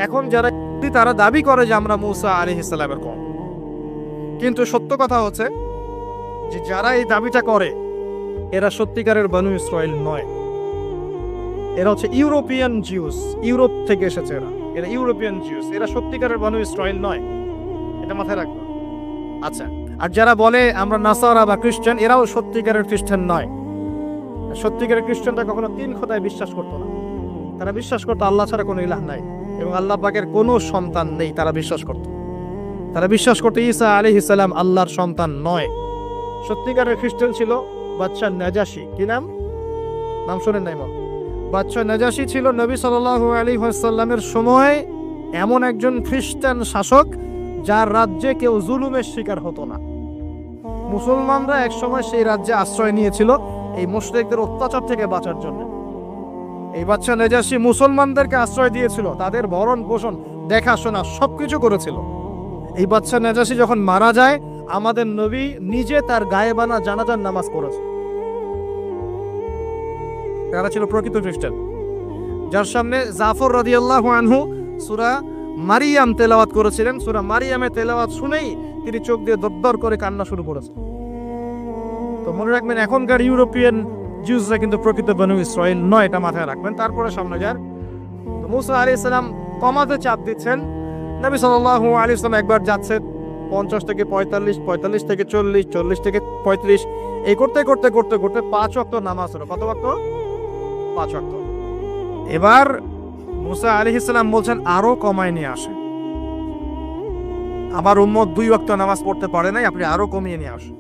এখন যারা তারা দাবি করে যে আমরা মুসা আলাইহিস সালামের কওম, কিন্তু সত্য কথা হচ্ছে যে যারা এই দাবিটা করে এরা সত্যিকারের বনু ইসরাইল নয়। এরা হচ্ছে ইউরোপিয়ান জিউস, ইউরোপ থেকে এসেছে। এরা ইউরোপিয়ান জিউস, এরা সত্যিকারের বনু ইসরাইল নয়, এটা মাথায় রাখবো। আচ্ছা, আর যারা বলে আমরা নাসারা বা খ্রিস্টান, এরাও সত্যিকারের খ্রিস্টান নয়। সত্যিকারের খ্রিস্টানরা কখনো 3 খোদায় বিশ্বাস করতো না। তারা বিশ্বাস করতো আল্লাহ ছাড়া কোনো ইলাহ নাই এবং আল্লাহ পাকের কোনো সন্তান নেই, তারা বিশ্বাস করত। তারা বিশ্বাস করতো ঈসা আলাইহিস সালাম আল্লাহর সন্তান নয়। সত্যিকারের খ্রিস্টান ছিল বাদশা নাজাশী। কি নাম? নাম শোনেন নাই? বাদশা নাজাশী ছিল নবী সাল্লাল্লাহু আলাইহি ওয়াসাল্লামের সময় এমন একজন খ্রিস্টান শাসক যার রাজ্যে কেউ জুলুমের শিকার হতো না। মুসলমানরা একসময় সেই রাজ্যে আশ্রয় নিয়েছিল এই মুশরিকদের অত্যাচার থেকে বাঁচার জন্য। এই বাদশা নাজাশী মুসলমানদেরকে আশ্রয় দিয়েছিল, তাদের ভরণ পোষণ দেখাশোনা সবকিছু করেছিল। এই বাদশা নাজাশী যখন মারা যায়, আমাদের নবী নিজে তার গায়েবানা জানাজার নামাজ পড়েছে। তারা ছিল প্রকৃত খ্রিস্টান, যার সামনে জাফর রাদিয়াল্লাহু আনহু সূরা মারিয়াম তেলাওয়াত করেছিলেন। সূরা মারিয়ামে তেলাওয়াত শুনেই তিনি চোখ দিয়ে দরদর করে কান্না শুরু করেছেন। তো মনে রাখবেন, এখনকার ইউরোপিয়ান জিউসরা কিন্তু প্রকৃত বনু ইসরাইল নয়, এটা মাথায় রাখবেন। তারপরে সামনে যান। তো মুসা আলাইহিস সালাম কমাতে চাপ দিচ্ছেন। নবী সাল্লাল্লাহু আলাইহি ওয়াসাল্লাম একবার যাচ্ছেন 50 থেকে 45, 45 থেকে 40, 40 থেকে 35, এই করতে করতে করতে করতে 5 ওয়াক্ত নামাজ হলো। কত ওয়াক্ত? 5 ওয়াক্ত। এবার মুসা আলাইহিস সালাম বলছেন আরো কমায় নিয়ে আসেন। আমার উম্মত 2 ওয়াক্ত নামাজ পড়তে পারে নাই, আপনি আরো কমিয়ে নিয়ে আসেন।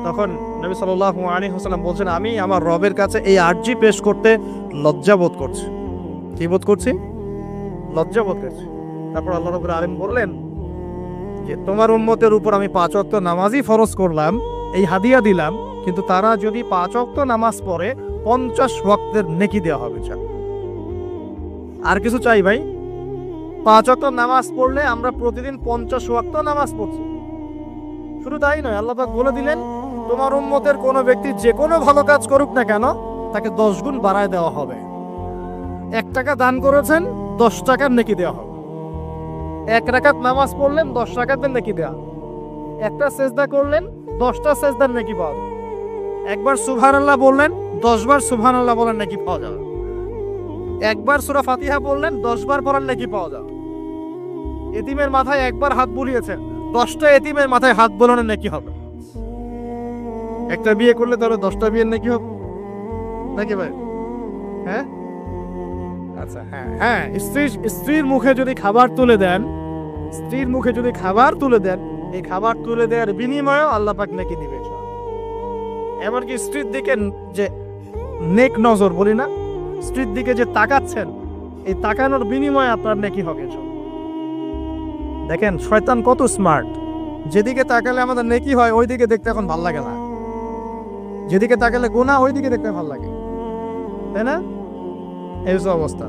তখন নবী সাল্লাল্লাহু আলাইহি ওয়াসাল্লাম বলছেন, আমি আমার রবের কাছে এই আরজি পেশ করতে লজ্জা বোধ করছি। কি বোধ করছি? লজ্জা বোধ করছি। তারপর আল্লাহ রাব্বুল আলামিন বললেন যে তোমার উম্মতের উপর আমি 5 ওয়াক্ত নামাজই ফরজ করলাম, এই হাদিয়া দিলাম, কিন্তু তারা যদি 5 ওয়াক্ত নামাজ পড়ে 50 ওয়াক্তের নেকি দেওয়া হবে। আর কিছু চাই ভাই? 5 ওয়াক্ত নামাজ পড়লে আমরা প্রতিদিন 50 ওয়াক্ত নামাজ পড়ছি। শুধু তাই নয়, আল্লাহ পাক বলে দিলেন তোমার উম্মতের কোনো ব্যক্তি যে কোনো ভালো কাজ করুক না কেন তাকে 10 গুণ বাড়ায় দেওয়া হবে। 1 টাকা দান করেছেন, 10 টাকার নেকি দেওয়া হবে। 1 রাকাত নামাজ পড়লেন, 10 রাকাতের নেকি দেওয়া। একটা সেজদা করলেন, 10টা সেজদার নেকি পাওয়া যাবে। একবার সুবহানাল্লাহ বললেন, 10 বার সুবহানাল্লাহ বলার নেকি পাওয়া যাবে। একবার সূরা ফাতিহা বললেন, 10 বার পড়ার নেকি পাওয়া যাবে। এতিমের মাথায় একবার হাত বুলিয়েছেন, 10টা এতিমের মাথায় হাত বোলানোর নেকি হবে। একটা বিয়ে করলে তাহলে 10টা বিয়ের নেকি হবে নাকি ভাই? হ্যাঁ, আচ্ছা, হ্যাঁ, স্ত্রীর মুখে যদি খাবার তুলে দেন, স্ত্রীর মুখে যদি খাবার তুলে দেন, এই খাবার তুলে দেওয়ার বিনিময়ে আল্লাহ পাক নেকি দিবে। এমনকি স্ত্রীর দিকে যে নেক নজর বলি না, স্ত্রীর দিকে যে তাকাচ্ছেন, এই তাকানোর বিনিময়ে আপনার নেকি হবে। দেখেন শয়তান কত স্মার্ট। যেদিকে তাকালে আমাদের নেকি হয় ওই দিকে দেখতে এখন ভালো লাগে না, যেদিকে তাকালে গুনাহ ওই দিকে দেখতে ভালো লাগে, তাই না? এই অবস্থা।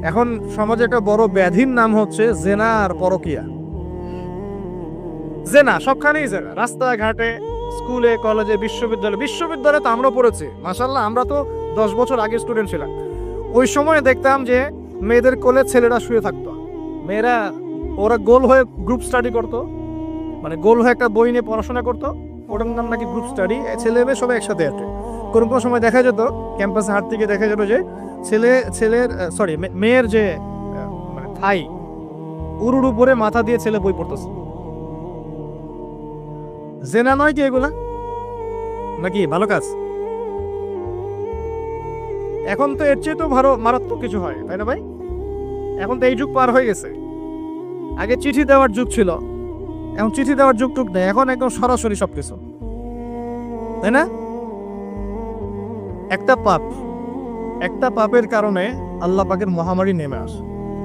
এখন সমাজে একটা বড় ব্যাধির নাম হচ্ছে জেনা আর পরকিয়া। জেনা সবখানেই, জেনা রাস্তাঘাটে, স্কুলে, কলেজে, বিশ্ববিদ্যালয়ে তো আমরা পড়েছি মাশাআল্লাহ। আমরা তো 10 বছর আগে স্টুডেন্ট ছিলাম। ওই সময় দেখতাম যে মেয়েদের কোলে ছেলেরা শুয়ে থাকতো। মেয়েরা ওরা গোল হয়ে গ্রুপ স্টাডি করতো, মানে গোল হয়ে একটা বই নিয়ে পড়াশোনা করতো। ওটার নাম নাকি গ্রুপ স্টাডি। ছেলে মেয়ে সবাই একসাথে আছে। কোনো কোনো সময় দেখা যেত ক্যাম্পাসে হাট থেকে দেখা যেত যে মেয়ের যে মানে থাই উরুর উপরে মাথা দিয়ে ছেলে বই পড়তেছে। জেনা নয় কি এগুলা? নাকি ভালো কাজ? এখন তো এর চেয়ে তো মারাত্মক কিছু হয়, তাই না ভাই? এখন তো এই যুগ পার হয়ে গেছে। আগে চিঠি দেওয়ার যুগ ছিল, এখন চিঠি দেওয়ার যুগ টুক নেই, এখন একদম সরাসরি সবকিছু, তাই না? একটা পাপের কারণে আল্লাহ পাকের মহামারী নেমে আসে,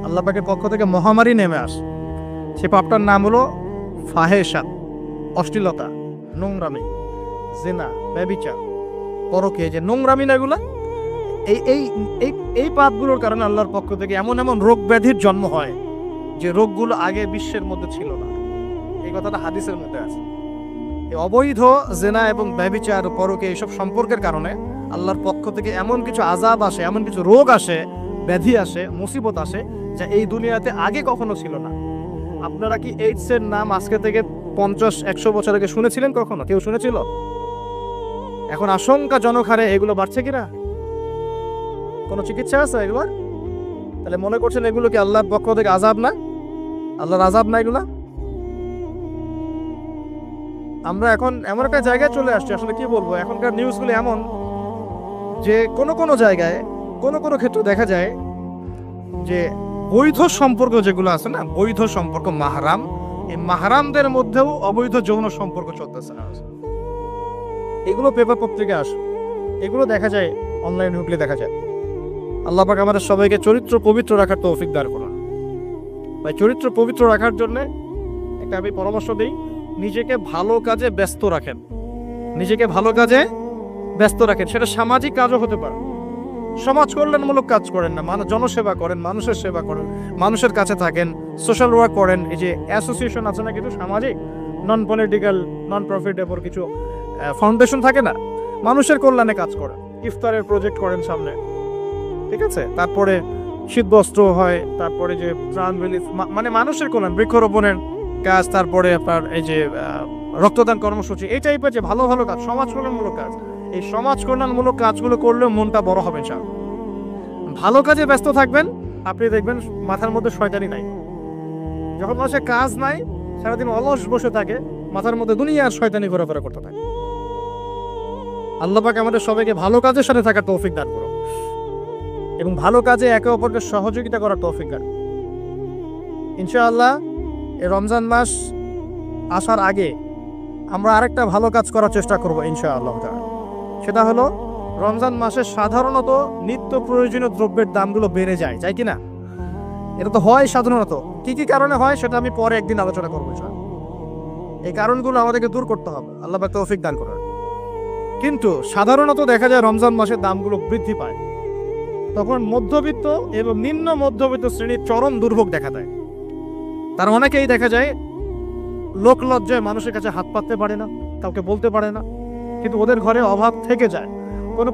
আল্লাহ পাকের পক্ষ থেকে মহামারী নেমে আসে। সে পাপটার নাম হলো ফাহেশা, অশ্লীলতা, নোংরামি, জিনা, ব্যভিচার, পরকীয়া। যে নোংরামি না এগুলা, এই পাপগুলোর কারণে আল্লাহর পক্ষ থেকে এমন এমন রোগ ব্যাধির জন্ম হয় যে রোগগুলো আগে বিশ্বের মধ্যে ছিল না। এই কথাটা হাদিসের মধ্যে আছে। এই অবৈধ জেনা এবং ব্যভিচার, পরকীয়া এইসব সম্পর্কের কারণে আল্লাহর পক্ষ থেকে এমন কিছু আযাব আসে, এমন কিছু রোগ আসে, ব্যাধি আসে, মুসিবত আসে যা এই দুনিয়াতে আগে কখনো ছিল না। আপনারা কি এইডস এর নাম আজকে থেকে 50-100 বছর আগে শুনেছিলেন কখনো? কেউ শুনেছিল? এখন আশঙ্কাজনক হারে এগুলো বাড়ছে কিনা? কোনো চিকিৎসা আছে এগুলোর? তাহলে মনে করছেন এগুলো কি আল্লাহর পক্ষ থেকে আযাব না? আল্লাহর আযাব না এগুলা? আমরা এখন এমন একটা জায়গায় চলে আসছি, আসলে কি বলবো, এখনকার নিউজগুলো এমন যে কোনো জায়গায় কোনো ক্ষেত্রে দেখা যায় যে বৈধ সম্পর্ক যেগুলো আছে না, বৈধ সম্পর্ক মাহরাম, এই মাহরামদের মধ্যেও অবৈধ যৌন সম্পর্ক চলতেছে। এগুলো পেপার পত্রিকায় আসে, এগুলো দেখা যায়, অনলাইন ঢুকলে দেখা যায়। আল্লাহ পাক আমাদের সবাইকে চরিত্র পবিত্র রাখার তৌফিক দান করুন। ভাই চরিত্র পবিত্র রাখার জন্য একটা আমি পরামর্শ দিই, নিজেকে ভালো কাজে ব্যস্ত রাখেন। নিজেকে ভালো কাজে ব্যস্ত রাখেন, সেটা সামাজিক কাজও হতে পারে। সমাজ কল্যাণমূলক কাজ করেন না, জনসেবা করেন, মানুষের সেবা করেন, মানুষের কাছে থাকেন, সোশ্যাল ওয়ার্ক করেন। এই যে অ্যাসোসিয়েশন আছে না কিছু সামাজিক, নন পলিটিক্যাল, নন প্রফিটেবল কিছু ফাউন্ডেশন থাকে না, মানুষের কল্যাণে কাজ করেন। ইফতারের প্রজেক্ট করেন সামনে, ঠিক আছে? তারপরে শীত বস্ত্র হয়, তারপরে যে ত্রাণ রিলিফ, মানে মানুষের কল্যাণ, বৃক্ষরোপণের কাজ, তারপরে আপনার এই যে রক্তদান কর্মসূচি, এই টাইপের যে ভালো ভালো কাজ, সমাজ কল্যাণমূলক কাজ, এই সমাজ কল্যাণমূলক কাজগুলো করলেও মনটা বড় হবে। ভালো কাজে ব্যস্ত থাকবেন, আপনি দেখবেন মাথার মধ্যে শয়তানি নাই। যখন মানুষের কাজ নাই, সারাদিন অলস বসে থাকে, মাথার মধ্যে দুনিয়ার শয়তানি ঘোরাফেরা করতে থাকে। আল্লাহ পাক আমাদের সবাইকে ভালো কাজের সাথে থাকার তৌফিক দান করুন এবং ভালো কাজে একে অপরকে সহযোগিতা করার তৌফিক দান। ইনশাআল্লাহ এই রমজান মাস আসার আগে আমরা আরেকটা ভালো কাজ করার চেষ্টা করব ইনশাআল্লাহ। সেটা হলো রমজান মাসে সাধারণত নিত্য প্রয়োজনীয় দ্রব্যের দামগুলো বেড়ে যায়, কি না? এটা তো হয় সাধারণত। কি কি কারণে হয় সেটা আমি পরে একদিন আলোচনা করবো। এই কারণগুলো আমাদেরকে দূর করতে হবে, আল্লাহ পাক তৌফিক দান করুন। কিন্তু সাধারণত দেখা যায় রমজান মাসের দামগুলো বৃদ্ধি পায়, তখন মধ্যবিত্ত এবং নিম্ন মধ্যবিত্ত শ্রেণীর চরম দুর্ভোগ দেখা দেয়। তার অনেকেই দেখা যায় লোক লজ্জায় মানুষের কাছে হাত পাততে পারে না, কাউকে বলতে পারে না, কিন্তু ওদের ঘরে অভাব থেকে যায়।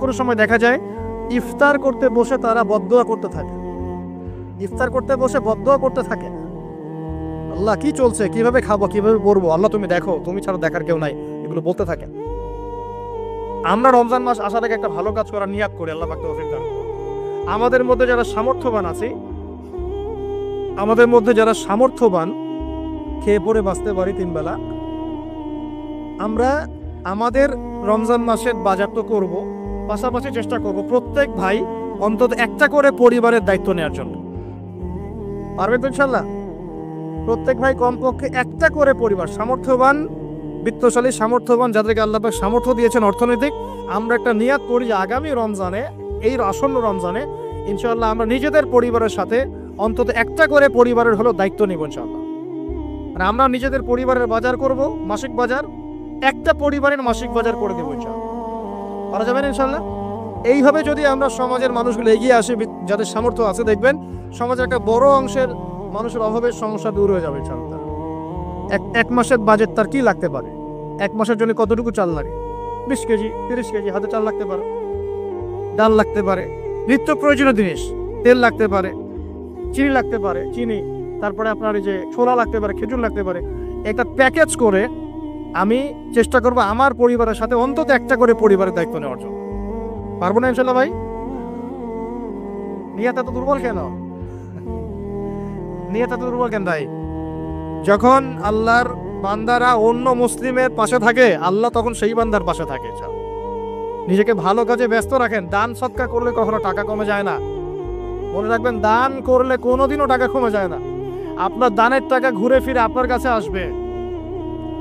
কোনো সময় দেখা যায় ইফতার করতে বসে তারা বদদোয়া করতে থাকে, ইফতার করতে বসে বদদোয়া করতে থাকে, আল্লাহ কি চলছে, কিভাবে খাবো, কিভাবে পড়বো, আল্লাহ তুমি দেখো, তুমি ছাড়া দেখার কেউ নাই, এগুলো বলতে থাকে। আমরা রমজান মাস আসার আগে একটা ভালো কাজ করার নিয়াত করি, আল্লাহ পাক তৌফিক দান করুন। আমাদের মধ্যে যারা সামর্থ্যবান আছি, আমাদের মধ্যে যারা সামর্থ্যবান, খেয়ে পরে বাঁচতে পারি 3 বেলা, আমরা আমাদের রমজান মাসের বাজার তো করবো, পাশাপাশি চেষ্টা করব প্রত্যেক ভাই অন্তত একটা করে পরিবারের দায়িত্ব নেওয়ার জন্য। পারবেন তো ইনশাল্লাহ? প্রত্যেক ভাই কমপক্ষে একটা করে পরিবার, সামর্থ্যবান, বিত্তশালী, সামর্থ্যবান, যাদেরকে আল্লাহ পাক সামর্থ্য দিয়েছেন অর্থনৈতিক, আমরা একটা নিয়াত করি যে আগামী রমজানে, এই আসন্ন রমজানে ইনশাআল্লাহ আমরা নিজেদের পরিবারের সাথে অন্তত একটা করে পরিবারের হলো দায়িত্ব নিব ইনশাআল্লাহ। মানে আমরা নিজেদের পরিবারের বাজার করব, মাসিক বাজার, একটা পরিবারের মাসিক বাজার করে দেবো ইনশাআল্লাহ। পারা যাবে না ইনশাআল্লাহ? এইভাবে যদি আমরা সমাজের মানুষগুলো এগিয়ে আসে, যাদের সামর্থ্য আছে, দেখবেন সমাজের একটা বড় অংশের মানুষের অভাবের সমস্যা দূর হয়ে যাবে ইনশাআল্লাহ। এক মাসের বাজেট তার কি লাগতে পারে? এক মাসের জন্য কতটুকু চাল লাগে? 20 কেজি, 30 কেজি হাতে চাল লাগতে পারে, ডাল লাগতে পারে, নিত্য প্রয়োজনীয় জিনিস, তেল লাগতে পারে, চিনি লাগতে পারে, চিনি, তারপরে আপনার এই যে ছোলা লাগতে পারে, খেজুর লাগতে পারে। একটা প্যাকেজ করে আমি চেষ্টা করবো আমার পরিবারের সাথে অন্তত একটা করে পরিবারের দায়িত্ব নেওয়ার জন্য। পারবো না ইনশাল্লাহ ভাই? নিয়ত এত দুর্বল কেন? নিয়ত এত দুর্বল কেন ভাই? যখন আল্লাহর বান্দারা অন্য মুসলিমের পাশে থাকে, আল্লাহ তখন সেই বান্দার পাশে থাকে। নিজেকে ভালো কাজে ব্যস্ত রাখেন। দান সৎকার করলে কখনো টাকা কমে যায় না, মনে রাখবেন। দান করলে কোনোদিনও টাকা কমে যায় না। আপনার দানের টাকা ঘুরে ফিরে আপনার কাছে আসবে,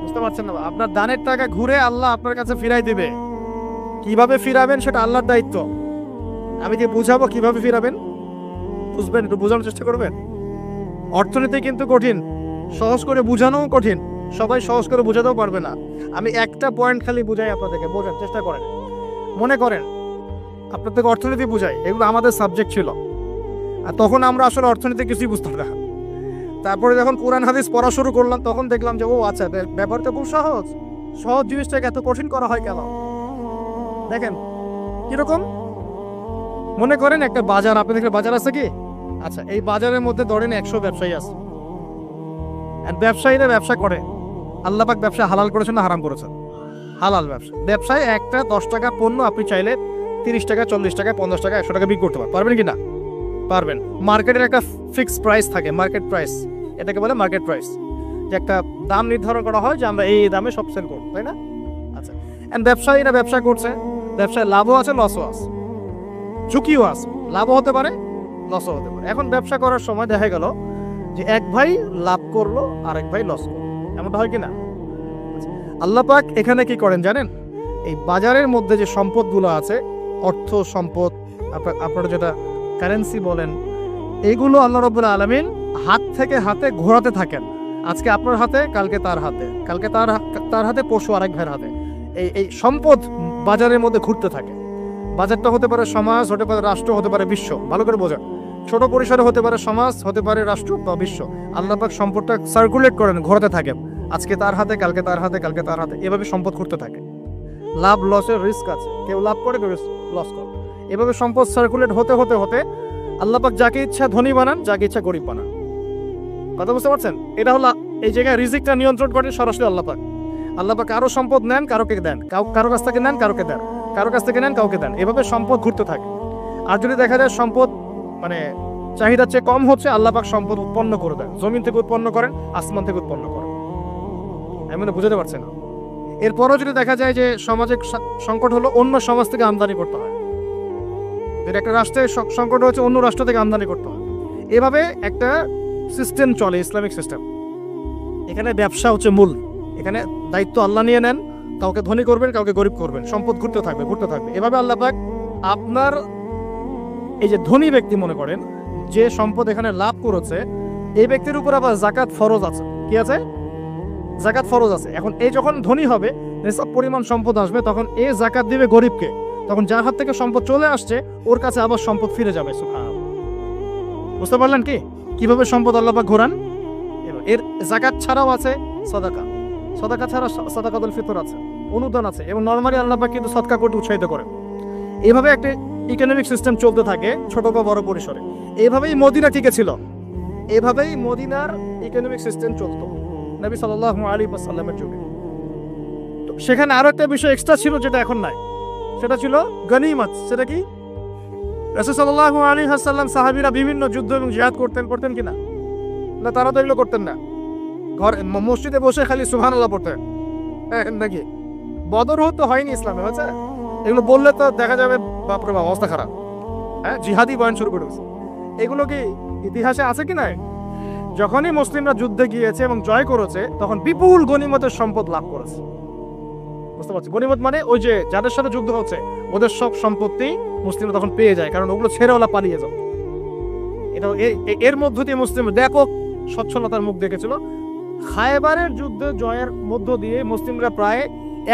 বুঝতে পারছেন না? আপনার দানের টাকা ঘুরে আল্লাহ আপনার কাছে ফিরাই দিবে। কিভাবে ফিরাবেন সেটা আল্লাহর দায়িত্ব। আমি কি বুঝাবো কিভাবে ফিরাবেন? বুঝবেন, একটু বোঝানোর চেষ্টা করবেন। অর্থনীতি কিন্তু কঠিন, সহজ করে বুঝানোও কঠিন, সবাই সহজ করে বোঝাতেও পারবে না। আমি একটা পয়েন্ট খালি বুঝাই আপনাদেরকে, বোঝার চেষ্টা করেন। মনে করেন আপনাদেরকে অর্থনীতি বুঝাই, এগুলো আমাদের সাবজেক্ট ছিল, আর তখন আমরা আসলে অর্থনীতি কিছুই বুঝতাম না। তারপরে যখন কোরআন হাদিস পড়া শুরু করলাম, তখন দেখলাম যে ও আচ্ছা, ব্যাপারটা খুব সহজ। সহজ জিনিসটাকে এত কঠিন করা হয় কেন? দেখেন কিরকম। মনে করেন একটা বাজার, আপনাদের বাজার আছে কি? আচ্ছা, এই বাজারের মধ্যে ধরেন 100 ব্যবসায়ী আছে, আর ব্যবসায়ীরা ব্যবসা করে। আল্লাহ পাক ব্যবসা হালাল করেছেন না হারাম করেছেন? হালাল ব্যবসা। ব্যবসায় একটা 10 টাকা পণ্য আপনি চাইলে 30 টাকা, 40 টাকা, 50 টাকা, 100 টাকা বিক্রি করতে পারবেন কি না? পারবেন। মার্কেটের একটা ফিক্সড প্রাইস থাকে, মার্কেট প্রাইস, এটাকে বলে মার্কেট প্রাইস, যে একটা দাম নির্ধারণ করা হয় যে আমরা এই দামে সব সেল করবো, তাই না? আচ্ছা, এন্ড ব্যবসায়ীরা ব্যবসা করছে, ব্যবসায় লাভও আছে লসও আছে, ঝুঁকিও আছে, লাভও হতে পারে লসও হতে পারে। এখন ব্যবসা করার সময় দেখা গেল যে এক ভাই লাভ করলো আর এক ভাই লস করলো, এমনটা হয় কি না? আল্লাহ পাক এখানে কি করেন জানেন? এই বাজারের মধ্যে যে সম্পদগুলো আছে, অর্থ সম্পদ, আপনারা যেটা কারেন্সি বলেন, এইগুলো আল্লাহ রাব্বুল আলামিন হাত থেকে হাতে ঘোরাতে থাকেন। আজকে আপনার হাতে, কালকে তার হাতে, কালকে তার হাতে, পরশু আরেক ভাইয়ের হাতে। এই সম্পদ বাজারের মধ্যে ঘুরতে থাকে। বাজারটা হতে পারে সমাজ, হতে পারে রাষ্ট্র, হতে পারে বিশ্ব। ভালো করে বোঝেন, ছোট পরিসরে হতে পারে সমাজ, হতে পারে রাষ্ট্র বা বিশ্ব। আল্লাহ পাক সম্পদটা সার্কুলেট করেন, ঘোরাতে থাকেন। আজকে তার হাতে, কালকে তার হাতে, কালকে তার হাতে, এভাবে সম্পদ ঘুরতে থাকে। লাভ লসের রিস্ক আছে, কেউ লাভ করে, কেউ লস করে। এভাবে সম্পদ সার্কুলেট হতে হতে হতে আল্লাহ পাক যাকে ইচ্ছা ধনী বানান, যাকে ইচ্ছা গরিব বানান। কথা বুঝতে পারছেন? এটা হলো এই জায়গায় রিজিকটা নিয়ন্ত্রণ করেন সরাসরি আল্লাহ পাক। আল্লাহ পাক কারো সম্পদ নেন, কারোকে দেন, কারো কাছ থেকে নেন, কারোকে দেন, কারো কাছ থেকে নেন, কাউকে দেন। এভাবে সম্পদ ঘুরতে থাকে। আর যদি দেখা যায় সম্পদ মানে চাহিদার চেয়ে কম হচ্ছে, আল্লাহ পাক সম্পদ উৎপন্ন করে দেন। জমিন থেকে উৎপন্ন করেন, আসমান থেকে উৎপন্ন করেন। আমি মানে বুঝতে পারছি না। এরপরও যদি দেখা যায় যে সমাজে সংকট হলো, অন্য সমাজ থেকে আমদানি করতে হয়। যেটা একটা রাষ্ট্রের সংকট হচ্ছে, অন্য রাষ্ট্র থেকে আমদানি করতে হয়। এভাবে একটা সিস্টেম চলে, ইসলামিক সিস্টেম। এখানে ব্যবসা হচ্ছে মূল। এখানে দায়িত্ব আল্লাহ নিয়ে নেন, কাউকে ধনী করবেন, কাউকে গরিব করবেন। সম্পদ ঘুরতে থাকবে, ঘুরতে থাকবে। এভাবে আল্লাহ পাক আপনার এই যে ধনী ব্যক্তি মনে করেন, যে সম্পদ এখানে লাভ করেছে, এই ব্যক্তির উপর আবার জাকাত ফরজ আছে। কি আছে? জাকাত ফরজ আছে। এখন এই যখন ধনী হবে, নিসাব পরিমাণ সম্পদ আসবে, তখন এই জাকাত দিবে গরিবকে। তখন যার হাত থেকে সম্পদ চলে আসছে, ওর কাছে আবার সম্পদ ফিরে যাবে। সুবহানাল্লাহ। বুঝতে পারলেন কি কিভাবে সম্পদ আল্লাহ পাক ঘোরান? এর জাকাত ছাড়াও আছে সাদাকা। সাদাকা ছাড়া সাদাকাতুল ফিতর আছে, অনুদান আছে, এবং নরমালি আল্লাহ পাক কিন্তু সদকা করতে উৎসাহিত করে। এইভাবে একটা ইকোনমিক সিস্টেম চলতে থাকে, ছোট বা বড় পরিসরে। এইভাবেই মদিনা টিকে ছিল, এভাবেই মদিনার ইকোনমিক সিস্টেম চলতো নবী সাল্লাল্লাহু আলাইহি ওয়াসাল্লামের যুগে। তো সেখানে আরো একটা বিষয় এক্সট্রা ছিল, যেটা এখন নাই। সেটা ছিল গনিমত। সেটা কি? রাসূল সাল্লাল্লাহু আলাইহি ওয়াসাল্লাম সাহাবীরা বিভিন্ন যুদ্ধ এবং জিহাদ করতেন কিনা? না, তারা তো এগুলো করতেন না। ঘর মসজিদে বসে খালি সুবহানাল্লাহ পড়তেন নাকি? বদর তো হয়নি ইসলামে, হয়েছে? এগুলো বললে তো দেখা যাবে বাপরে বাপ, অবস্থা খারাপ। হ্যাঁ, জিহাদি বয়ান শুরু করেছে। এগুলো কি ইতিহাসে আছে কি নাই? যখনই মুসলিমরা যুদ্ধে গিয়েছে এবং জয় করেছে, তখন বিপুল গনিমতের সম্পদ লাভ করেছে। বুঝতে পারছি? গনিমত মানে ওই যে যাদের সাথে যুদ্ধ হচ্ছে, ওদের সব সম্পত্তি মুসলিমরা তখন পেয়ে যায়, কারণ ওগুলো ছেড়ে ওলা পালিয়ে যাবে। এটা এর মধ্য দিয়ে মুসলিম ব্যাপক সচ্ছলতার মুখ দেখেছিল। খায়বারের যুদ্ধে জয়ের মধ্য দিয়ে মুসলিমরা প্রায়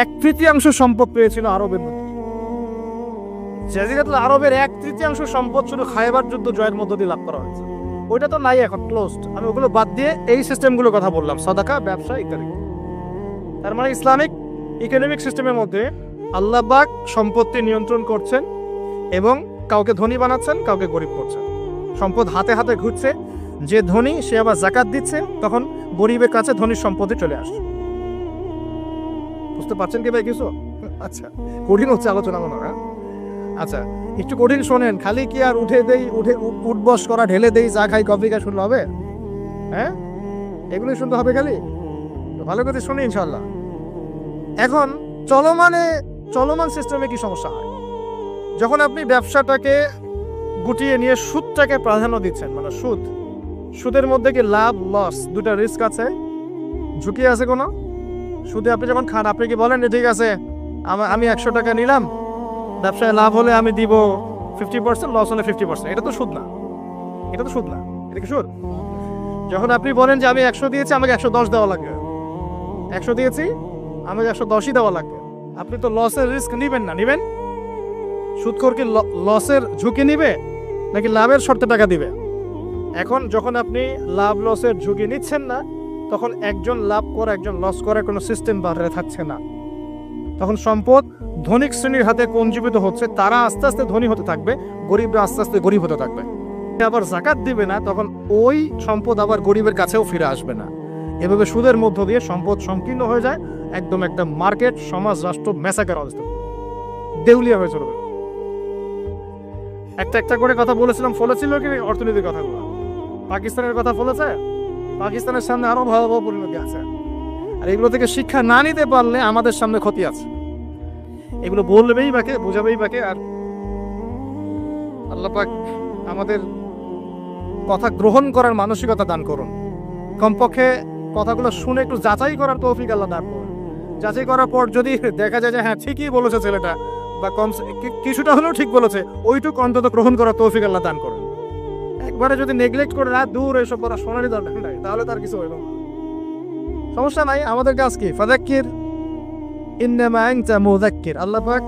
1/3 সম্পদ পেয়েছিল আরবের মধ্যে। জাজিরাতুল আরবের 1/3 সম্পদ শুধু খায়বার যুদ্ধ জয়ের মধ্য দিয়ে লাভ করা হয়েছে। ওইটা তো নাই, এখন ক্লোজড। আমি ওগুলো বাদ দিয়ে এই সিস্টেমগুলোর কথা বললাম, সাদাকা, ব্যবসা ইত্যাদি। তার মানে ইসলামিক ইকোনমিক সিস্টেমের মধ্যে আল্লাহ পাক সম্পত্তি নিয়ন্ত্রণ করছেন এবং কাউকে ধনী বানাচ্ছেন, কাউকে গরিব করছেন। সম্পদ হাতে হাতে ঘুরছে। যে ধনী সে আবার জাকাত দিচ্ছে, তখন গরিবের কাছে ধনীর সম্পত্তি চলে আসছে। বুঝতে পারছেন কি ভাই কিছু? আচ্ছা, কঠিন হচ্ছে আলোচনা মনে হয়। আচ্ছা, একটু কঠিন শোনেন। খালি কি আর উঠবস করা, ঢেলে দেই, চা খাই, কফি খাই শুনলে হবে? হ্যাঁ, এগুলোই শুনতে হবে খালি? ভালো করে শুনি ইনশাল্লাহ। এখন চলমান সিস্টেমে কি সমস্যা হয়? যখন আপনি ব্যবসাটাকে গুটিয়ে নিয়ে সুদটাকে প্রাধান্য দিচ্ছেন, মানে সুদের মধ্যে কি লাভ লস দুটা রিস্ক আছে, ঝুঁকি আছে কোনো? সুদে আপনি যখন খান, আপনি কি বলেন ঠিক আছে আমি 100 টাকা নিলাম, ব্যবসায় লাভ হলে আমি দিব 50%, লস হলে 50%। এটা তো সুদ না, এটা তো সুদ না, এটা কি সুদ? যখন আপনি বলেন যে আমি 100 দিয়েছি, আমাকে 110 দেওয়া লাগবে, 100 দিয়েছি আমাকে 110ই দেওয়া লাগবে, আপনি তো লসের রিস্ক নিবেন না। নিবেন? সুদখোর কি লসের ঝুঁকি নিবে নাকি লাভের শর্তে টাকা দিবে? এখন যখন আপনি লাভ লসের ঝুঁকি নিচ্ছেন না, তখন একজন লাভ করে একজন লস করার কোনো সিস্টেম বাজারে থাকছে না। তখন সম্পদ ধনিক শ্রেণীর হাতে কঞ্জীবিত হচ্ছে, তারা আস্তে আস্তে ধনী হতে থাকবে, গরিবরা আস্তে আস্তে গরিব হতে থাকবে। আবার জাকাত দিবে না, তখন ওই সম্পদ আবার গরিবের কাছেও ফিরে আসবে না। এভাবে সুদের মধ্য দিয়ে সম্পদ সংকীর্ণ হয়ে যায়, একদম একটা মার্কেট, সমাজ, রাষ্ট্র ম্যাসাকার অবস্থা, দেউলিয়া হয়ে চলবে। একটা একটা করে কথা বলেছিলাম, ফলেছিল কি অর্থনীতির কথাগুলো? পাকিস্তানের কথা ফলেছে? পাকিস্তানের সামনে আরো ভয়াবহ পরিণতি আছে। আর এগুলো থেকে শিক্ষা না নিতে পারলে আমাদের সামনে ক্ষতি আছে। এগুলো বলবেই বাকে, বোঝাবেই বাকে। আর আল্লাহ পাক আমাদের কথা গ্রহণ করার মানসিকতা দান করুন। কমপক্ষে কথাগুলো শুনে একটু যাচাই করার তৌফিক আল্লাহ দান করুন। যাচাই করার পর যদি দেখা যায় যে হ্যাঁ ঠিকই বলেছে ছেলেটা, বা কম কিছুটা হলেও ঠিক বলেছে, ওইটুকু অন্তত গ্রহণ করার তৌফিক আল্লাহ দান করুন। একবারে যদি নেগলেক্ট করে দূর এসব করা শোনারই দরকার নাই, তাহলে তার কিছু হইল না। সমস্যা নাই, আমাদের কাজ কি? ফাযাক্কির ইন্নামা আনতা মুযাক্কির। আল্লাহ পাক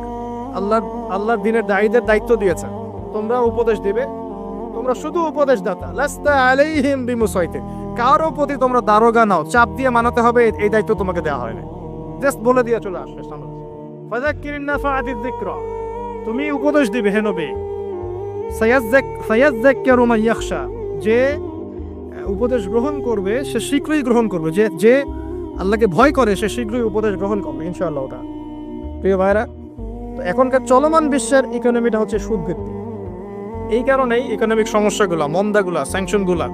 আল্লাহর দ্বীনের দায়ীদের দায়িত্ব দিয়েছে, তোমরা উপদেশ দিবে, তোমরা শুধু উপদেশদাতা। লাস্তা আলাইহিম বিমুসাইতির, কারো প্রতি তোমরা দারোগা নাও, চাপ দিয়ে মানাতে হবে এই দায়িত্ব তোমাকে দেওয়া হয়নি। জাস্ট বলে দিয়ে চলে আসবে সামনে। ফাযাক্কির নাফাআতিয যিকরা, তুমি উপদেশ দিবে হে নবী। সায়াযাক্কারু মান ইয়াখশা, যে উপদেশ গ্রহণ করবে সে শীঘ্রই গ্রহণ করবে, যে আল্লাহকে ভয় করে সে শীঘ্রই উপদেশ গ্রহণ করবে ইনশাআল্লাহ। ওটা প্রিয় ভাইরা, তো এখনকার চলমান বিশ্বের ইকোনমিটা হচ্ছে সুদ ভিত্তিক। এই কারণেই ইকোনমিক সমস্যাগুলো, মন্দাগুলা, স্যাংশনগুলা,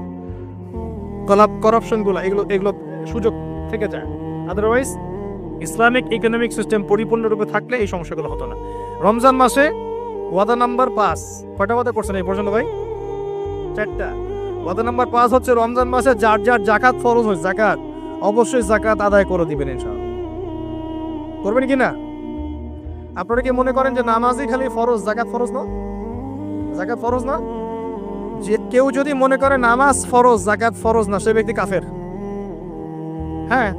করাপশনগুলা, এগুলো সুযোগ থেকে যায়। আদারওয়াইজ ইসলামিক ইকোনমিক সিস্টেম পরিপূর্ণরূপে থাকলে এই সমস্যাগুলো হতো না। রমজান মাসে ওয়াদা নাম্বার 5, কয়টা ওয়াদা করছেন এই পর্যন্ত ভাই? 4টা। ওয়াদা নাম্বার 5 হচ্ছে রমজান মাসে যার যার জাকাত ফরজ হয়, জাকাত অবশ্যই জাকাত আদায় করে দিবেন ইনশাআল্লাহ। করবেন কি না? আপনারা কি মনে করেন যে নামাজই খালি ফরজ, জাকাত ফরজ না? জাকাত ফরজ না? যে কেউ যদি মনে করে নামাজ ফরজ, জাকাত ফরজ না, সে ব্যক্তি কাফের। হ্যাঁ,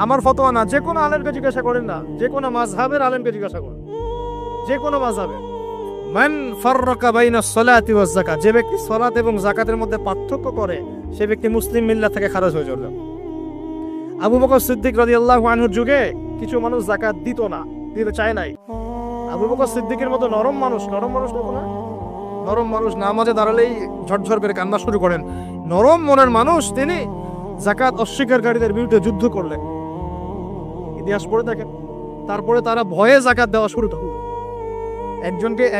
আমার ফতোয়া না, যে কোনো আলেমকে জিজ্ঞাসা করেন না, যে কোনো মাযহাবের আলেমকে জিজ্ঞাসা করেন, যে কোনো মাযহাবের। মান ফাররাকা বাইনা সলাতি ওয়াজ যাকাত, যে ব্যক্তি সালাত এবং যাকাতের মধ্যে পার্থক্য করে সে ব্যক্তি মুসলিম মিল্লাত থেকে খারিজ হয়ে যাবে। আবু বকর সিদ্দিক রাদিয়াল্লাহু আনহুর যুগে কিছু মানুষ যাকাত দিত না, দিতে চায় নাই। আবু বকর সিদ্দিকের মতো নরম মানুষ কত না, নরম মানুষ নামাজে দাঁড়ালেই ঝরঝর করে কান্না শুরু করেন, নরম মনের মানুষ, তিনি যাকাত অস্বীকারীদের বিরুদ্ধে যুদ্ধ করলেন। ইতিহাস পড়ে দেখেন। তারপরে তারা ভয়ে যাকাত দেওয়া শুরু করল।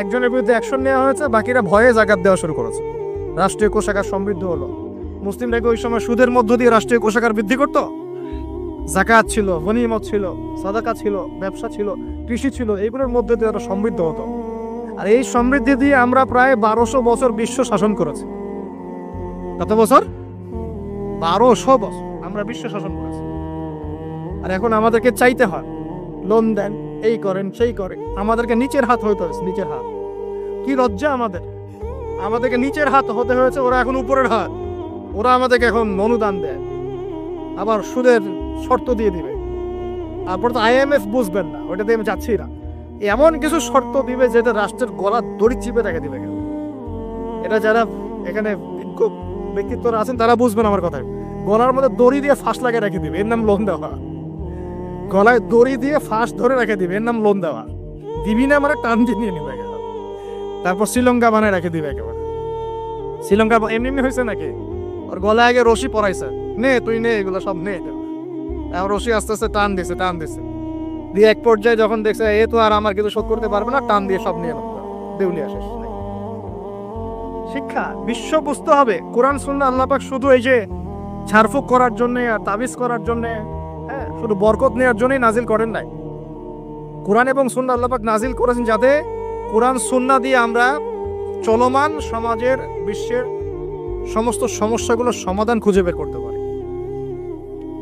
একজনের বিরুদ্ধে অ্যাকশন নেওয়া হয়েছে, বাকিরা ভয়ে যাকাত দেওয়া শুরু করেছে। রাষ্ট্রীয় কোষাগার সমৃদ্ধ হলো। মুসলিমরা ওই সময় সুদের মধ্য দিয়ে রাষ্ট্রীয় কোষাগার বৃদ্ধি করত। যাকাত ছিল, গনিমত ছিল, সাদাকা ছিল, ব্যবসা ছিল, কৃষি ছিল, এইগুলোর মধ্যে দিয়ে তারা সমৃদ্ধ হতো। আর এই সমৃদ্ধি দিয়ে আমরা প্রায় 1200 বছর বিশ্ব শাসন করেছি। কত বছর? 1200 বছর আমরা বিশ্ব শাসন করেছি। আর এখন আমাদেরকে চাইতে হয়, লোন দেন, এই করেন, সেই করেন। আমাদেরকে নিচের হাত হইতে হয়েছে, নিচের হাত। কি লজ্জা আমাদেরকে নিচের হাত হতে হয়েছে, ওরা এখন উপরের হাত। ওরা আমাদেরকে এখন অনুদান দেয়, আবার সুদের শর্ত দিয়ে দিবে। তারপর তো IMF বুঝবেন না, ওইটাতে আমি যাচ্ছি না। এমন কিছু শর্ত দিবে যেটা রাষ্ট্রের গলা দড়ি চিপে রেখে দিবে। এটা যারা এখানে ব্যক্তিত্বরা আছেন তারা বুঝবেন আমার কথা। গলার মধ্যে দড়ি দিয়ে ফাঁস লাগিয়ে রেখে দিবে, এর নাম লোন দেওয়া। গলায় দড়ি দিয়ে ফাঁস ধরে রেখে দিবে, এর নাম লোন দেওয়া। দিবি না মানে টান দিয়ে নিয়ে নিবে। তারপর শ্রীলঙ্কা বানায় রেখে দিবে একেবারে। শ্রীলঙ্কা এমনি হয়েছে নাকি? ওর গলায় আগে রশি পরাইছে, নে তুই নে, এগুলো সব নে। রশি আস্তে আস্তে টান দিছে দিয়ে এক পর্যায়ে যখন দেখছে এ তো আর আমার কিছু শোধ করতে পারবে না, টান দিয়ে সব নিয়ে দেউলিয়া শেষ। শিক্ষা বিশ্ব বুঝতে হবে, কোরআন সুন্নাহ আল্লাহ পাক শুধু এই যে ঝাড়ফুঁক করার জন্য আর তাবিজ করার জন্য, হ্যাঁ, শুধু বরকত নেওয়ার জন্যই নাজিল করেন নাই। কোরআন এবং সুন্নাহ আল্লাহ পাক নাজিল করেছেন যাতে কোরআন সুন্নাহ দিয়ে আমরা চলমান সমাজের, বিশ্বের সমস্ত সমস্যাগুলোর সমাধান খুঁজে বের করতে পারি।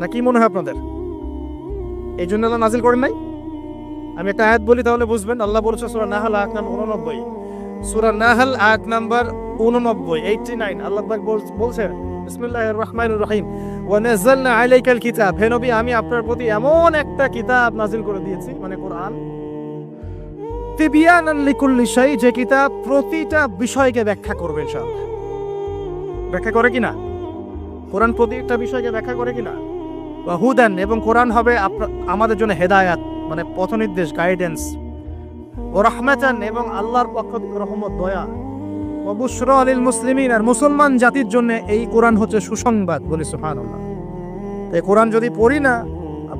না কি মনে হয় আপনাদের? এই জন্য আল্লাহ নাজিল করেন নাই? আমি একটা আয়াত বলি তাহলে বুঝবেন। আল্লাহ বলেছে সূরা নাহল আয়াত নাম্বার 89, সূরা নাহল আয়াত নাম্বার 89 আল্লাহ পাক বলছেন বিসমিল্লাহির রহমানির রহিম, ওয়া নাযালনা আলাইকাল কিতাব, হে নবী আমি আপনার প্রতি এমন একটা কিতাব নাজিল করে দিয়েছি, মানে কোরআন, তিবিয়ানান লিকুল্লি শাই, যে কিতাব প্রতিটা বিষয়কে ব্যাখ্যা করবে ইনশাআল্লাহ। ব্যাখ্যা করে কিনা? কোরআন প্রতিটা বিষয়কে ব্যাখ্যা করে কিনা? ওয়া হুদান, এবং কোরআন হবে আমাদের জন্য হেদায়াত, মানে পথ নির্দেশ, গাইডেন্স। ও রাহমাতান, এবং আল্লাহর পক্ষ থেকে রহমত, দয়া। ও বুশরা লিল মুসলিমিন, আর মুসলমান জাতির জন্য এই কোরআন হচ্ছে সুসংবাদ। বলি সুবহানাল্লাহ। তাই কোরআন যদি পড়ি না,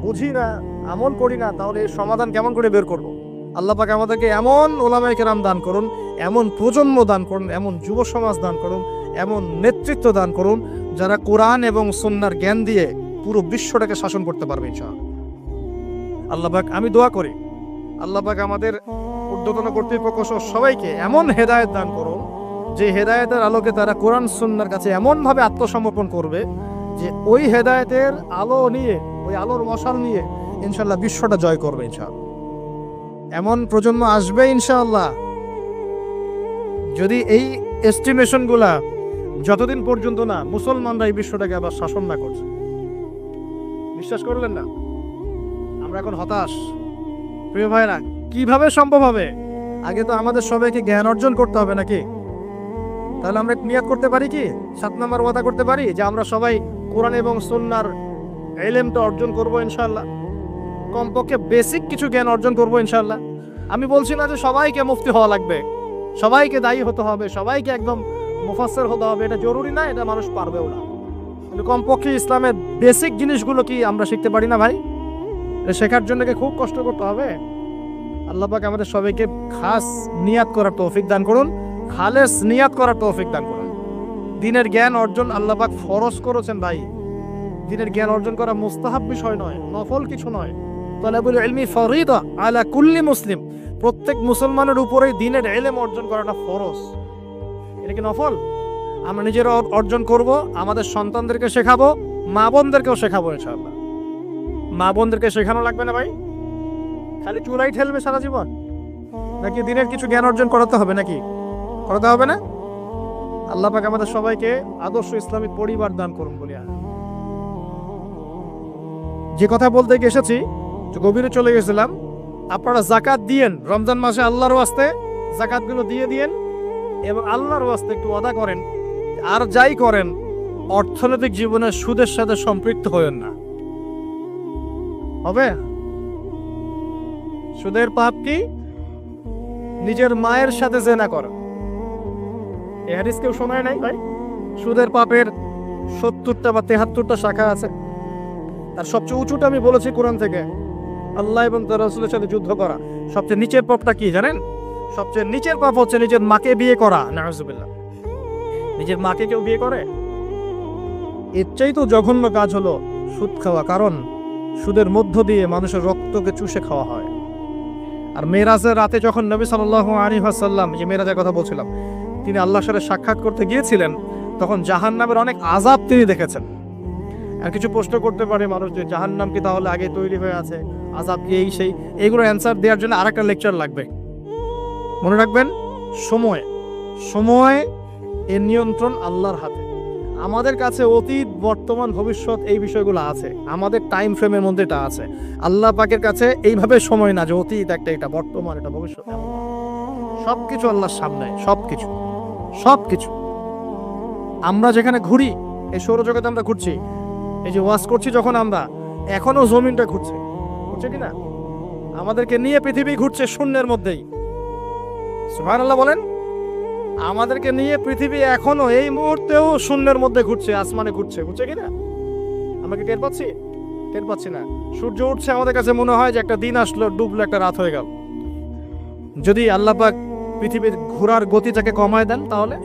বুঝি না, আমল করি না, তাহলে এর সমাধান কেমন করে বের করব? আল্লাহ পাক আমাদেরকে এমন ওলামায়ে কেরাম দান করুন, এমন প্রজন্ম দান করুন, এমন যুব সমাজ দান করুন, এমন নেতৃত্ব দান করুন যারা কোরআন এবং সুন্নাহর জ্ঞান দিয়ে পুরো বিশ্বটাকে শাসন করতে পারবে ইনশাআল্লাহ। আল্লাহ পাক, আমি দোয়া করি আল্লাহ পাক আমাদের ঊর্ধ্বতন কর্তৃপক্ষ সহ সবাইকে এমন হেদায়েত দান করুন যে হেদায়েতের আলোকে তারা কোরআন সুন্নাহর কাছে এমনভাবে আত্মসমর্পণ করবে যে ওই হেদায়েতের আলো নিয়ে, ওই আলোর মশাল নিয়ে ইনশাআল্লাহ বিশ্বটা জয় করবে ইনশাআল্লাহ। এমন প্রজন্ম আসবে ইনশাআল্লাহ। যদি এই এস্টিমেশনগুলা যতদিন পর্যন্ত না মুসলমানরা এই বিশ্বটাকে আবার শাসন না করছে, বিশ্বাস করলেন না, আমরা এখন হতাশ। প্রিয় ভাইরা, কিভাবে সম্ভব হবে? আগে তো আমাদের সবাইকে জ্ঞান অর্জন করতে হবে নাকি? তাহলে আমরা নিয়াত করতে পারি কি, 7 নম্বর ওয়াদা করতে পারি যে আমরা সবাই কোরআন এবং সুন্নাহর ইলমটা অর্জন করব ইনশাআল্লাহ। কমপক্ষে বেসিক কিছু জ্ঞান অর্জন করব ইনশাআল্লাহ। আমি বলছি না যে সবাইকে মুফতি হওয়া লাগবে, সবাইকে দায়ী হতে হবে, সবাইকে একদম মুফাসসির হতে হবে, এটা জরুরি না, এটা মানুষ পারবেও না। কিন্তু কমপক্ষে ইসলামের বেসিক জিনিসগুলো কি আমরা শিখতে পারি না ভাই? এটা শেখার জন্য কি খুব কষ্ট করতে হবে? আল্লাহ পাক আমাদের সবাইকে খাস নিয়াত করার তৌফিক দান করুন, খালেস নিয়াত করার তৌফিক দান করুন। দ্বীনের জ্ঞান অর্জন আল্লাহ পাক ফরজ করেছেন ভাই। দ্বীনের জ্ঞান অর্জন করা মুস্তাহাব বিষয় নয়, নফল কিছু নয়। তালাবুল ইলমি ফরিদা আলা কুল্লি মুসলিম, প্রত্যেক মুসলমানের উপরেই দ্বীনের ইলম অর্জন করাটা ফরজ। এটা কি নফল? আমরা নিজেরা অর্জন করব, আমাদের সন্তানদেরকে শেখাবো, মা বোনদেরকেও শেখাবো ইনশাআল্লাহ। মা বোনদেরকে শেখানো লাগবে না ভাই? খালি চুলাই ঠেলবে সারা জীবন? নাকি দ্বীনের কিছু জ্ঞান অর্জন করাতে হবে? নাকি করাতে হবে না? আল্লাহ পাক আমাদের সবাইকে আদর্শ ইসলামিক পরিবার দান করুন বলিয়া। যে কথা বলতে গিয়ে এসেছি গভীরে চলে গেছিলাম। আপনারা যাকাত দিয়েন রমজান মাসে, আল্লাহর ওয়াস্তে যাকাতগুলো দিয়ে দিয়েন এবং আল্লাহর ওয়াস্তে একটু ওয়াদা করেন, আর যাই করেন অর্থনৈতিক জীবনে সুদের সাথে সম্পৃক্ত হয়েন না। হবে? সুদের পাপ কি? নিজের মায়ের সাথে জেনা করা। এই হাদিস কেউ শোনায় নাই ভাই? সুদের পাপের 70টা বা 73টা শাখা আছে। তার সবচেয়ে উঁচুটা আমি বলেছি কোরআন থেকে, আল্লাহ এবং তার রাসূলের সাথে যুদ্ধ করা। সবচেয়ে নিচের পাপটা কি জানেন? সবচেয়ে নিচের পাপ হচ্ছে নিজের মাকে বিয়ে করা। নাউযুবিল্লাহ। নিজের মাকে কেউ বিয়ে করে? এর চাইতেও জঘন্য কাজ হলো সুদ খাওয়া, কারণ সুদের মধ্য দিয়ে মানুষের রক্তকে চুষে খাওয়া হয়। আর মেরাজের রাতে যখন নবী সাল্লাল্লাহু আলাইহি ওয়াসাল্লাম, যে মেরাজের কথা বলছিলাম, তিনি আল্লাহর সাথে সাক্ষাৎ করতে গিয়েছিলেন, তখন জাহান্নামের অনেক আযাব তিনি দেখেছেন। আর কিছু প্রশ্ন করতে পারে মানুষ যে জাহান্নাম কি তাহলে আগে তৈরি হয়ে আছে, আযাব কি এই সেই, এইগুলো অ্যান্সার দেওয়ার জন্য আরেকটা লেকচার লাগবে। মনে রাখবেন, সময় এর নিয়ন্ত্রণ আল্লাহর হাতে। আমাদের কাছে অতীত, বর্তমান, ভবিষ্যৎ এই বিষয়গুলো আছে, আমাদের টাইম ফ্রেমের মধ্যে এটা আছে। আল্লাহ পাকের কাছে এইভাবে সময় না যে অতীত একটা, এটা বর্তমান, এটা ভবিষ্যৎ। সবকিছু আল্লাহর সামনে, সবকিছু। আমরা যেখানে ঘুরি, এই সৌরজগতে আমরা ঘুরছি, এই যে ওয়াজ করছি যখন আমরা, এখনো জমিনটা ঘুরছে কিনা? আমাদেরকে নিয়ে পৃথিবী ঘুরছে শূন্যের মধ্যেই। সুবহানাল্লাহ বলেন। আমাদেরকে নিয়ে পৃথিবী এখনো এই মুহূর্তেও শূন্যের মধ্যে ঘুরছে, আসমানে ঘুরছে কিনা? আমরা কি টের পাচ্ছি? টের পাচ্ছি না। সূর্য উঠছে, আমাদের কাছে মনে হয় যে একটা দিন আসলো, ডুবলো, একটা রাত হয়ে গেল। যদি আল্লাহ পাক পৃথিবীর ঘোরার গতিটাকে কমায় দেন, তাহলে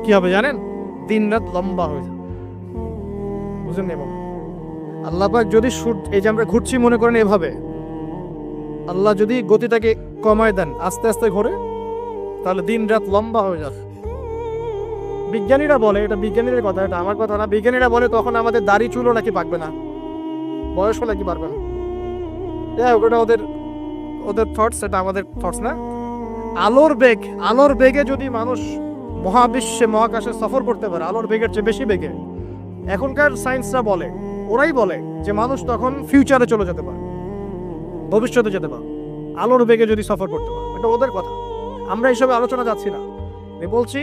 কি হবে জানেন? দিন রাত লম্বা হয়ে যাবে। বুঝলেন? এবং আল্লাহ পাক যদি এই যে আমরা ঘুরছি মনে করেন এভাবে, আল্লাহ যদি গতিটাকে কমায় দেন, আস্তে আস্তে ঘোরে, তাহলে দিন রাত লম্বা হয়ে যাবে। বিজ্ঞানীরা বলে, এটা বিজ্ঞানীদের কথা, এটা আমার কথা না, বিজ্ঞানীরা বলে তখন আমাদের দাড়ি চুলও নাকি পাকবে না, বয়স হলে কি পারবে না। ওটা ওদের থটস, এটা আমাদের থটস না। আলোর বেগে যদি মানুষ মহাবিশ্বে, মহাকাশে সফর করতে পারে, আলোর বেগের চেয়ে বেশি বেগে, এখনকার সায়েন্সরা বলে, ওরাই বলে যে মানুষ তখন ফিউচারে চলে যেতে পারে, ভবিষ্যতে যেতে পারে, আলোর বেগে যদি সফর করতে পারে। এটা ওদের কথা, আমরা এইসবে আলোচনা যাচ্ছি না। আমি বলছি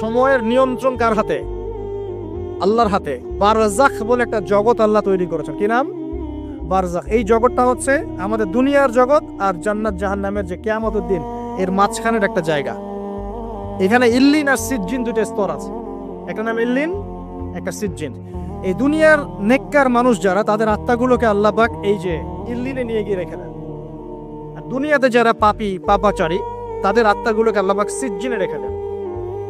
সময়ের নিয়ন্ত্রণ কার হাতে? আল্লাহর হাতে। বারজাখ বলে একটা জগৎ আল্লাহ তৈরি করেছেন। কি নাম? বারজাখ। এই জগৎটা হচ্ছে আমাদের দুনিয়ার জগৎ আর জান্নাত জাহান্নামের যে কিয়ামতের দিন, এর মাঝখানের একটা জায়গা। এখানে ইল্লিন আর সিজ্জিন দুটো স্তর আছে, একটা নাম ইল্লিন, একটা সিজ্জিন। এই দুনিয়ার নেককার মানুষ যারা, তাদের আত্মাগুলোকে আল্লাহ পাক এই যে ইল্লিনে নিয়ে গিয়ে রেখে দেন, আর দুনিয়াতে যারা পাপী পাপাচারী তাদের আত্মাগুলোকে আল্লাহ পাক সিজ্জিনে রেখে দেন।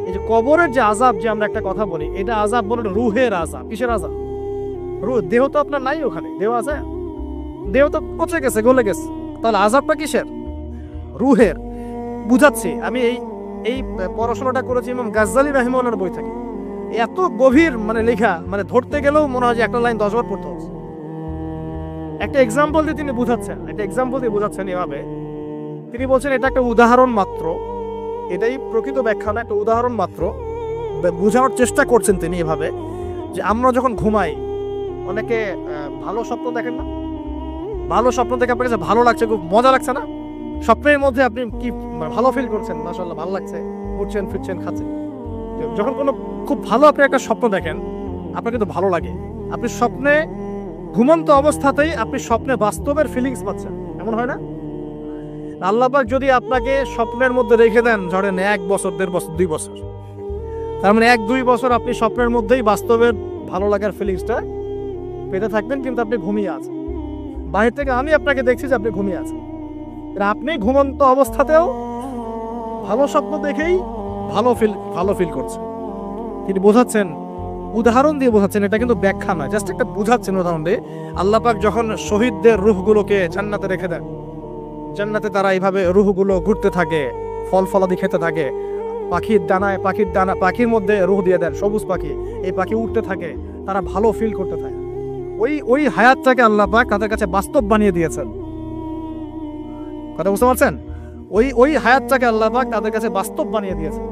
এই যে কবরের যে আযাব, যে আমরা একটা কথা বলি, এটা আযাব বলে রুহের আযাব। কিসের আযাব? রুহ। দেহ তো আপনার নাই, ওখানে দেহ আছে? দেহ তো পচে গেছে, গলে গেছে, তাহলে আযাবটা কিসের? রুহের। বুঝাচ্ছি, আমি এই পড়াশোনাটা করেছি ইমাম গাজ্জালী রাহিমাহুল্লাহর বই থেকে। এত গভীর মানে লেখা, মানে ধরতে গেলেও মনে হয় যে একটা লাইন 10 বার পড়তে হচ্ছে। একটা এক্সাম্পল দিয়ে তিনি বুঝাচ্ছেন এভাবে। তিনি বলছেন এটা একটা উদাহরণ মাত্র, এটাই প্রকৃত ব্যাখ্যা না, একটা উদাহরণ মাত্র। বোঝানোর চেষ্টা করছেন তিনি এভাবে যে আমরা যখন ঘুমাই, অনেকে ভালো স্বপ্ন দেখেন না? ভালো স্বপ্ন দেখে আপনার কাছে ভালো লাগছে, খুব মজা লাগছে না? স্বপ্নের মধ্যে আপনি কি ভালো ফিল করছেন, মাশাআল্লাহ ভালো লাগছে, উঠছেন ফিরছেন খাচ্ছেন। যখন কোনো খুব ভালো আপনি একটা স্বপ্ন দেখেন, আপনার কিন্তু ভালো লাগে। আপনি স্বপ্নে ঘুমন্ত অবস্থাতেই আপনি স্বপ্নে বাস্তবের ফিলিংস পাচ্ছেন, এমন হয় না? আল্লাহ পাক যদি আপনাকে স্বপ্নের মধ্যে রেখে দেন ধরেন 1 বছর 1.5 বছর 2 বছর, তার মানে 1-2 বছর আপনি স্বপ্নের মধ্যেই বাস্তবের ভালো লাগার ফিলিংসটা পেতে থাকবেন, কিন্তু আপনি ঘুমিয়ে আছেন। বাহির থেকে আমি আপনাকে দেখছি যে আপনি ঘুমিয়ে আছেন, আপনি ঘুমন্ত অবস্থাতেও ভালো স্বপ্ন দেখেই ভালো ফিল করছেন। তিনি বোঝাচ্ছেন, উদাহরণ দিয়ে বোঝাচ্ছেন, এটা কিন্তু ব্যাখ্যা নয়, জাস্ট একটা বোঝাচ্ছেন উদাহরণ দিয়ে। আল্লাহ পাক যখন শহীদদের রূহগুলোকে জান্নাতে রেখে দেন, জান্নাতে তারা এইভাবে রূহগুলো ঘুরতে থাকে, ফল ফলাদি খেতে থাকে, পাখির মধ্যে রূহ দিয়ে দেন, সবুজ পাখি, এই পাখি উঠতে থাকে, তারা ভালো ফিল করতে থাকে। ওই হায়াতটাকে আল্লাহ পাক তাদের কাছে বাস্তব বানিয়ে দিয়েছেন। কথা বুঝতে পারছেন? ওই হায়াতটাকে আল্লাহ পাক তাদের কাছে বাস্তব বানিয়ে দিয়েছেন।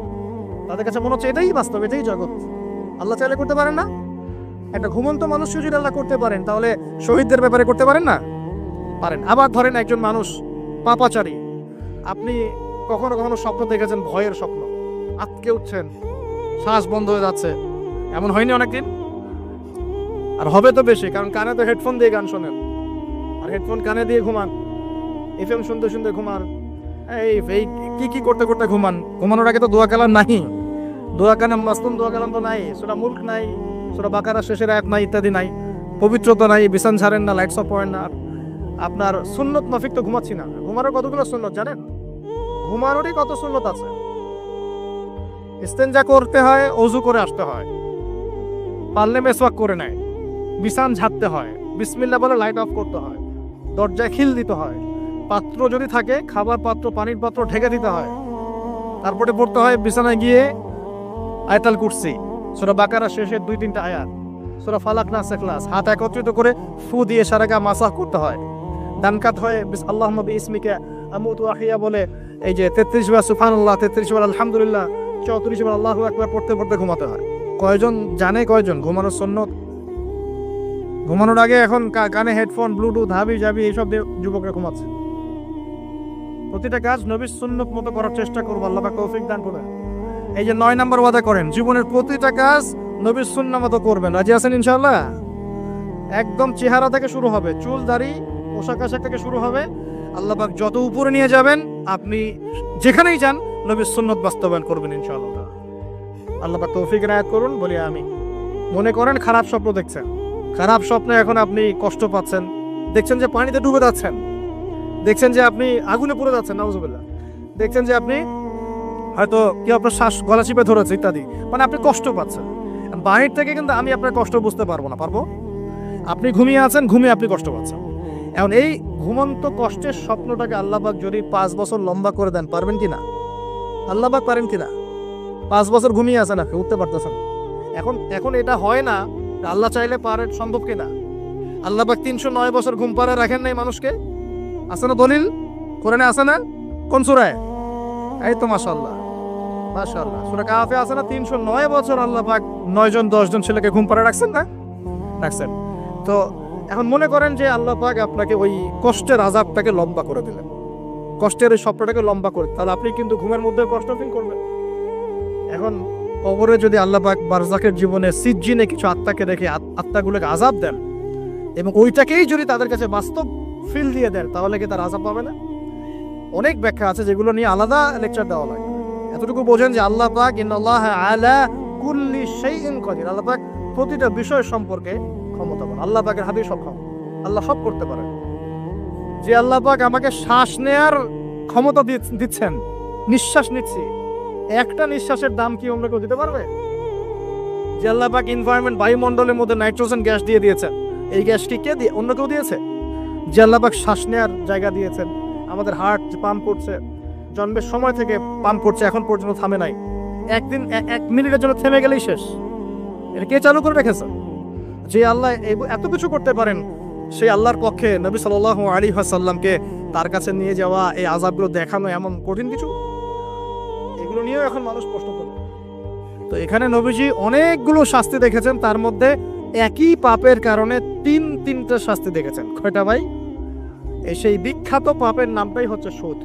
তাদের কাছে মনে হচ্ছে এটাই বাস্তব, এটাই জগৎ। আল্লাহ চাইলে করতে পারেন না? একটা ঘুমন্ত মানুষকে যদি আল্লাহ করতে পারেন, তাহলে শহীদদের ব্যাপারে করতে পারেন না? পারেন। আবার ধরেন একজন মানুষ পাপাচারী, আপনি কখনো কখনো স্বপ্ন দেখেছেন, ভয়ের স্বপ্ন, আটকে উঠছেন, শ্বাস বন্ধ হয়ে যাচ্ছে, এমন হয়নি অনেকদিন? আর হবে তো বেশি, কারণ কানে তো হেডফোন দিয়ে গান শোনেন, আর হেডফোন কানে দিয়ে ঘুমান, এফএম শুনতে শুনতে ঘুমান, এই কি করতে করতে ঘুমান। ঘুমানোর আগে তো দোয়া কালাম নাই, দোয়া কালাম মাসনুন দোয়া কালাম তো নাই, সূরা মুলক নাই, সূরা বাকারা শেষের আয়াত নাই, ইত্যাদি নাই, পবিত্রতা নাই, বিছান ছাড়েন না, লাইটস অফ করেন না। আপনার সুন্নত মাফিক তো ঘুমাচ্ছি না। ঘুমানোর কতগুলো সুন্নত জানেন? ঘুমানোরই কত সুন্নত আছে। ইস্তেঞ্জা করতে হয়, ওযু করে আসতে হয়, পারলে মেসওয়াক করে নেয়, বিছান ঝাড়তে হয়, বিসমিল্লাহ বলে লাইট অফ করতে হয়, দরজায় খিল দিতে হয়, পাত্র যদি থাকে খাবার পাত্র পানির পাত্র ঢেকে দিতে হয়, তারপরে পড়তে হয় বিছানায় গিয়ে আয়াতুল কুরসি, সূরা বাকারা শেষের 2-3টা আয়াত, সূরা ফালাক নাস ইখলাস, হাত একত্রিত করে ফু দিয়ে সারা গা মাসাহ করতে হয়, ডান কাত হয়ে আল্লাহুম্মা বিইসমিকা আমুতু আহইয়া বলে এই যে 33 বার সুবহানাল্লাহ, 33 বার আলহামদুলিল্লাহ, 34 বার আল্লাহু আকবার পড়তে পড়তে ঘুমাতে হয়। কয়জন জানে? কয়জন ঘুমানোর সুন্নত? ঘুমানোর আগে এখন কানে হেডফোন, ব্লুটুথ, হাবি জাবি এইসব দিয়ে যুবকরা ঘুমাচ্ছে। প্রতিটা কাজ নবীর সুন্নত মতো করার চেষ্টা করবো, আল্লাহ পাক তৌফিক দান করবেন। এই যে 9 নম্বর ওয়াদা করেন, জীবনের প্রতিটা কাজ নবীর সুন্নাহ মতো করবেন। রাজি আছেন ইনশাআল্লাহ? একদম চেহারা থেকে শুরু হবে, চুল দাড়ি পোশাক আশাক থেকে শুরু হবে। আল্লাহ পাক যত উপরে নিয়ে যাবেন, আপনি যেখানেই যান নবীর সুন্নত বাস্তবায়ন করবেন ইনশাআল্লাহ। আল্লাহ পাক তৌফিক রায়াত করুন, বলি আমি। মনে করেন খারাপ স্বপ্ন দেখছেন, খারাপ স্বপ্নে এখন আপনি কষ্ট পাচ্ছেন, দেখছেন যে পানিতে ডুবে যাচ্ছেন, দেখছেন যে আপনি আগুনে পুড়ে যাচ্ছেন, নাউজুবিল্লাহ, দেখছেন যে আপনি হয়তো কেউ আপনার শ্বাস গলা চিপে ধরেছে ইত্যাদি, মানে আপনি কষ্ট পাচ্ছেন। বাহির থেকে কিন্তু আমি আপনার কষ্ট বুঝতে পারবো না, পারবো? আপনি ঘুমিয়ে আছেন, ঘুমিয়ে আপনি কষ্ট পাচ্ছেন। এখন এই ঘুমন্ত কষ্টের স্বপ্নটাকে আল্লাহ পাক যদি 5 বছর লম্বা করে দেন, পারবেন কিনা? আল্লাহ পাক পারেন কিনা? 5 বছর ঘুমিয়ে আছেন, আপনি উঠতে পারতেছেন। এখন এটা হয় না, আল্লাহ চাইলে পারে, সম্ভব কিনা? আল্লাহ পাক 309 বছর ঘুম পাড়ায় রাখেন নাই মানুষকে, আছে না দলিল? কোরআনে আছে না? কোন সূরায়? এই তো মাশাআল্লাহ, মাশাআল্লাহ, সূরা কাহফে আছে না? 309 বছর আল্লাহ পাক 9 জন 10 জন ছেলেকে ঘুম পাড়ায় রাখছেন না? রাখছেন। তো এখন মনে করেন যে আল্লাহ পাক আপনাকে ওই কষ্টের আযাবটাকে লম্বা করে দিলেন, কষ্টের ওই স্বপ্নটাকে লম্বা করে, তাহলে আপনি কিন্তু ঘুমের মধ্যে কষ্ট ফিল করবেন। এখন কবরে যদি আল্লাহ পাক বারজাকের জীবনে সিজ্জিনে কিছু আত্মাকে রেখে আত্মাগুলোকে আযাব দেন, এবং ওইটাকেই যদি তাদের কাছে বাস্তব ফিল দিয়ে দেন, তাহলে কি তার আযাব পাবে না? অনেক ব্যাখ্যা আছে, যেগুলো নিয়ে আলাদা লেকচার দেওয়া লাগে। এতটুকু বোঝেন যে আল্লাহ পাক ইন্নাল্লাহা আলা কুল্লি শাইইন কাদির, আল্লাহ পাক প্রতিটা বিষয় সম্পর্কে ক্ষমতাবান। আল্লাহ পাকের হাতে সব ক্ষমতা, আল্লাহ সব করতে পারেন। যে আল্লাহ পাক আমাকে শ্বাস নেয়ার ক্ষমতা দিচ্ছেন, নিঃশ্বাস নিচ্ছি, একটা নিঃশ্বাসের দাম কি অন্য কেউ দিতে পারবে? যে আল্লাহ পাক এনভায়রনমেন্ট, বায়ুমণ্ডলের মধ্যে নাইট্রোজেন গ্যাস দিয়ে দিয়েছেন, এই গ্যাস কি কে দিয়ে, অন্য কেউ দিয়েছে? যে আল্লাহ পাক শ্বাস নেয়ার জায়গা দিয়েছেন, আমাদের হার্ট পাম্প করছে, জন্মের সময় থেকে পাম্প করছে, এখন পর্যন্ত থামে নাই, একদিন 1 মিনিটের জন্য থেমে গেলেই শেষ। এটা কে চালু করে রেখেছে? যে আল্লাহ এত কিছু করতে পারেন, সেই আল্লাহর পক্ষে নবী সাল্লাল্লাহু আলাইহি ওয়াসাল্লামকে তার কাছে নিয়ে যাওয়া, এই আযাবগুলো দেখানো এমন কঠিন কিছু? এগুলো নিয়েও এখন মানুষ প্রশ্ন তোলে। তো এখানে নবীজি অনেকগুলো শাস্তি দেখেছেন, তার মধ্যে একই পাপের কারণে তিনটা শাস্তি দেখেছেন। কয়টা ভাই? এই সেই বিখ্যাত পাপের নামটাই হচ্ছে সুদ।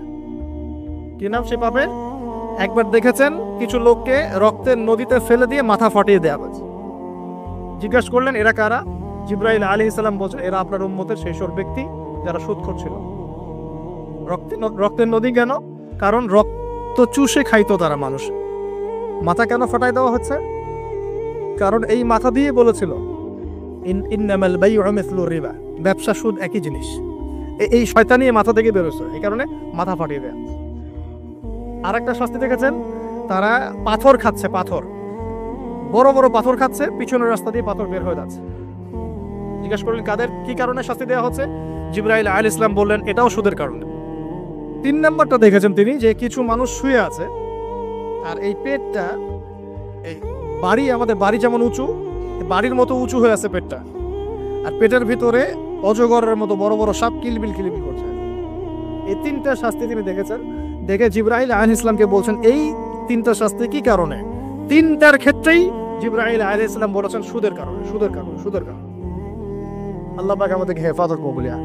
কি নাম সেই পাপের? একবার দেখেছেন কিছু লোককে রক্তের নদীতে ফেলে দিয়ে মাথা ফাটিয়ে দেওয়া হয়েছে। জিজ্ঞাসা করলেন এরা কারা? জিবরাইল আলাইহিস সালাম বলছেন এরা আপনার উম্মতের সেই সব ব্যক্তি যারা সুদখোর ছিল। রক্তের নদী কেন? কারণ রক্ত চুষে খাইতো তারা মানুষ। মাথা কেন ফাটাই দেওয়া হচ্ছে? কারণ এই মাথা দিয়ে বলেছিল ইন্নামাল বাইউ মিসলু রিবা, ব্যবসা সুদ একই জিনিস। এই শয়তানি মাথা থেকে বেরোছে, এই কারণে মাথা ফাটিয়ে দেয়। আর একটা শাস্তি দেখেছেন, তারা পাথর খাচ্ছে, পাথর, বড় বড় পাথর খাচ্ছে, পিছনের রাস্তা দিয়ে পাথর বের হয়ে যাচ্ছে। জিজ্ঞাসা করলেন কাদের কি কারণে শাস্তি দেওয়া হচ্ছে? জিবরাইল আলাইহিস সালাম বললেন এটাও সুদের কারণে। 3 নম্বরটা দেখেছেন তিনি, যে কিছু মানুষ শুয়ে আছে আর এই পেটটা, এই বাড়ি, আমাদের বাড়ি যেমন উঁচু, বাড়ির মতো উঁচু হয়ে আছে পেটটা, আর পেটের ভিতরে অজগরের মতো বড় বড় সাপ কিলবিল কিলবিল করছে। এই 3টা শাস্তি তিনি দেখেছেন। দেখে জিবরাইল আলাইহিস সালামকে বলছেন এই 3টা শাস্তি কি কারণে? 3টার ক্ষেত্রেই জিবরাইল আলাইহিস সালাম বলেছেন সুদের কারণে, সুদের কারণে, সুদের কারণে। আল্লাহ পাক আমাদেরকে হেফাজত কবুলিয়া।